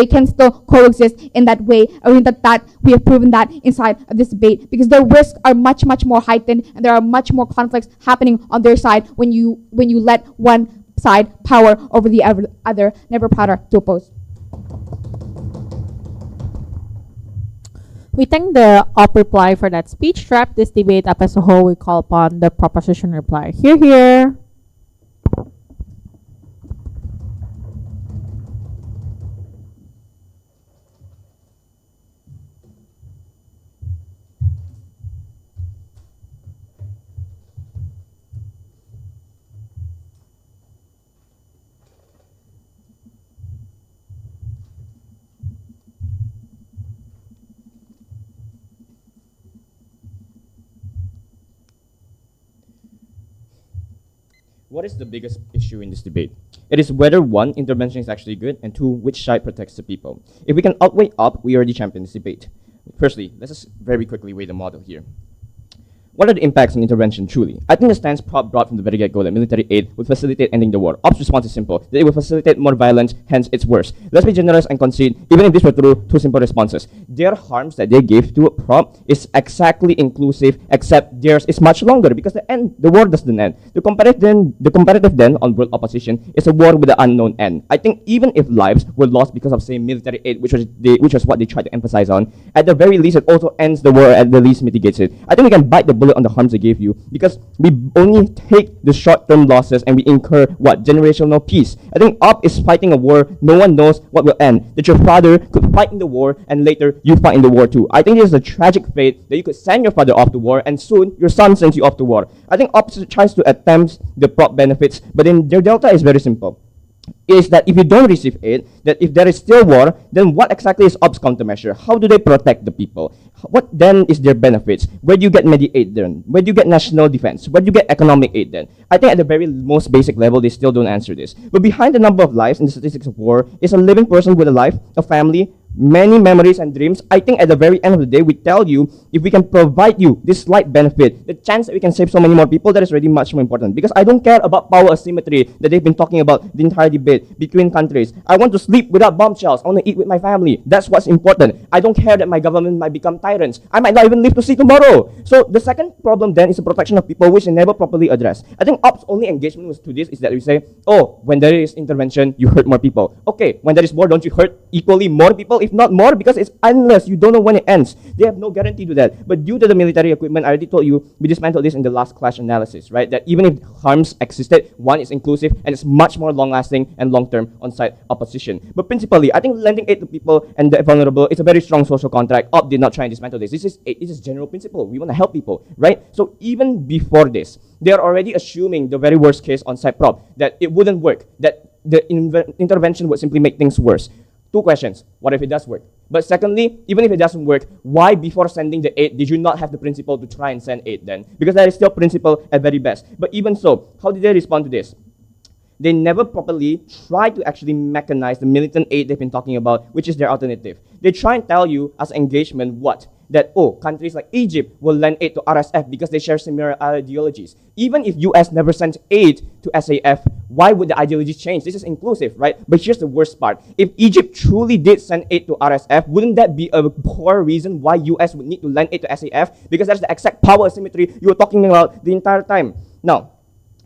Speaker 15: can still coexist in that way. I mean that we have proven that inside of this debate, because the risks are much more heightened, and there are much more conflicts happening on their side when you let one side power over the other. Never prouder to oppose.
Speaker 11: We thank the op reply for that speech. To wrap this debate up as a whole, we call upon the proposition reply. Hear, hear.
Speaker 18: What is the biggest issue in this debate? It is whether one, intervention is actually good, and two, which side protects the people. If we can outweigh up, we already champion this debate. Firstly, let's just very quickly weigh the model here. What are the impacts on intervention truly? I think the stance Prop brought from the very get-go that military aid would facilitate ending the war. Op's response is simple, that it would facilitate more violence, hence it's worse. Let's be generous and concede, even if this were true, two simple responses. Their harms that they gave to Prop is exactly inclusive, except theirs is much longer, because the war doesn't end. The comparative then on world opposition is a war with an unknown end. I think even if lives were lost because of, say, military aid, which was what they tried to emphasize on, at the very least it also ends the war, at the least mitigates it. I think we can bite the bullet on the harms they gave you, because we only take the short-term losses and we incur generational peace. I think Op is fighting a war no one knows what will end. That your father could fight in the war and later you fight in the war too. I think it is a tragic fate that you could send your father off to war and soon your son sends you off to war. I think Op tries to attempt the Prop benefits, but then their delta is very simple. Is that if you don't receive aid, that if there is still war, then what exactly is Op's countermeasure? How do they protect the people? What then is their benefits? Where do you get aid then? Where do you get national defense? Where do you get economic aid then? I think at the very most basic level, they still don't answer this. But behind the number of lives in the statistics of war is a living person with a life, a family, many memories and dreams. I think at the very end of the day, we tell you, if we can provide you this slight benefit, the chance that we can save so many more people, that is really much more important. Because I don't care about power asymmetry that they've been talking about the entire debate between countries. I want to sleep without bombshells. I want to eat with my family. That's what's important. I don't care that my government might become tyrants. I might not even live to see tomorrow. So the second problem then is the protection of people, which they never properly address. I think Op's only engagement to this is that we say, oh, when there is intervention, you hurt more people. Okay, when there is war, don't you hurt equally more people? If not more, because it's endless. You don't know when it ends. They have no guarantee to that. But due to the military equipment, I already told you, we dismantled this in the last clash analysis, right? That even if harms existed, one is inclusive and it's much more long-lasting and long-term on-site opposition. But principally, I think lending aid to people and the vulnerable is a very strong social contract. Op did not try and dismantle this. This is general principle. We want to help people, right? So even before this, they are already assuming the very worst case on-site Prop, that it wouldn't work, that the intervention would simply make things worse. Two questions. What if it does work? But secondly, even if it doesn't work, why before sending the aid did you not have the principle to try and send aid then? Because that is still principle at very best. But even so, how did they respond to this? They never properly try to actually mechanize the militant aid they've been talking about, which is their alternative. They try and tell you as engagement what? That, oh, countries like Egypt will lend aid to RSF because they share similar ideologies. Even if US never sends aid to SAF, why would the ideologies change? This is inclusive, right? But here's the worst part. If Egypt truly did send aid to RSF, wouldn't that be a poor reason why US would need to lend aid to SAF? Because that's the exact power asymmetry you were talking about the entire time. Now,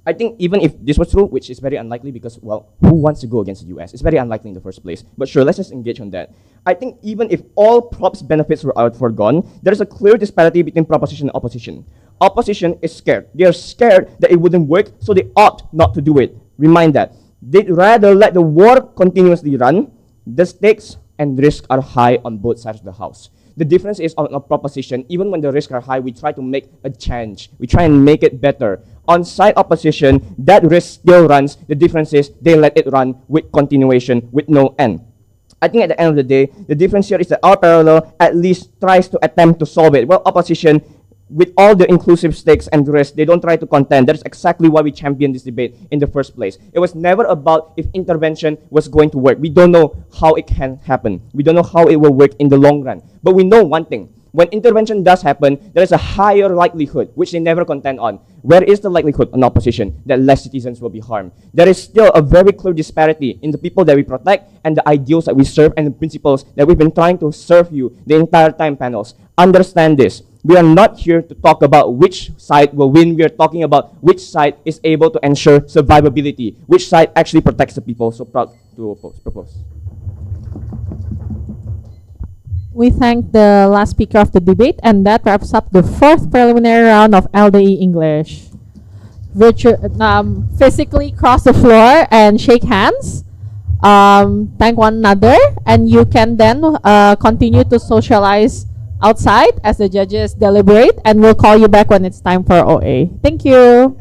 Speaker 18: I think even if this was true, which is very unlikely because, well, who wants to go against the US? It's very unlikely in the first place. But sure, let's just engage on that. I think even if all Prop's benefits were out foregone, there is a clear disparity between proposition and opposition. Opposition is scared. They are scared that it wouldn't work, so they opt not to do it. Remind that. They'd rather let the war continuously run. The stakes and risk are high on both sides of the house. The difference is on a proposition, even when the risks are high, we try to make a change. We try and make it better. On site opposition, that risk still runs. The difference is they let it run with continuation, with no end. I think at the end of the day, the difference here is that our parallel at least tries to attempt to solve it. Well, opposition, with all the inclusive stakes and risks, they don't try to contend. That is exactly why we championed this debate in the first place. It was never about if intervention was going to work. We don't know how it can happen. We don't know how it will work in the long run. But we know one thing. When intervention does happen, there is a higher likelihood, which they never contend on. Where is the likelihood on opposition? That less citizens will be harmed. There is still a very clear disparity in the people that we protect and the ideals that we serve and the principles that we've been trying to serve you the entire time, panels. Understand this. We are not here to talk about which side will win. We are talking about which side is able to ensure survivability, which side actually protects the people. So proud to propose.
Speaker 11: We thank the last speaker of the debate, and that wraps up the fourth preliminary round of LDE English. Physically cross the floor and shake hands. Thank one another, and you can then continue to socialize outside as the judges deliberate, and we'll call you back when it's time for OA. Thank you.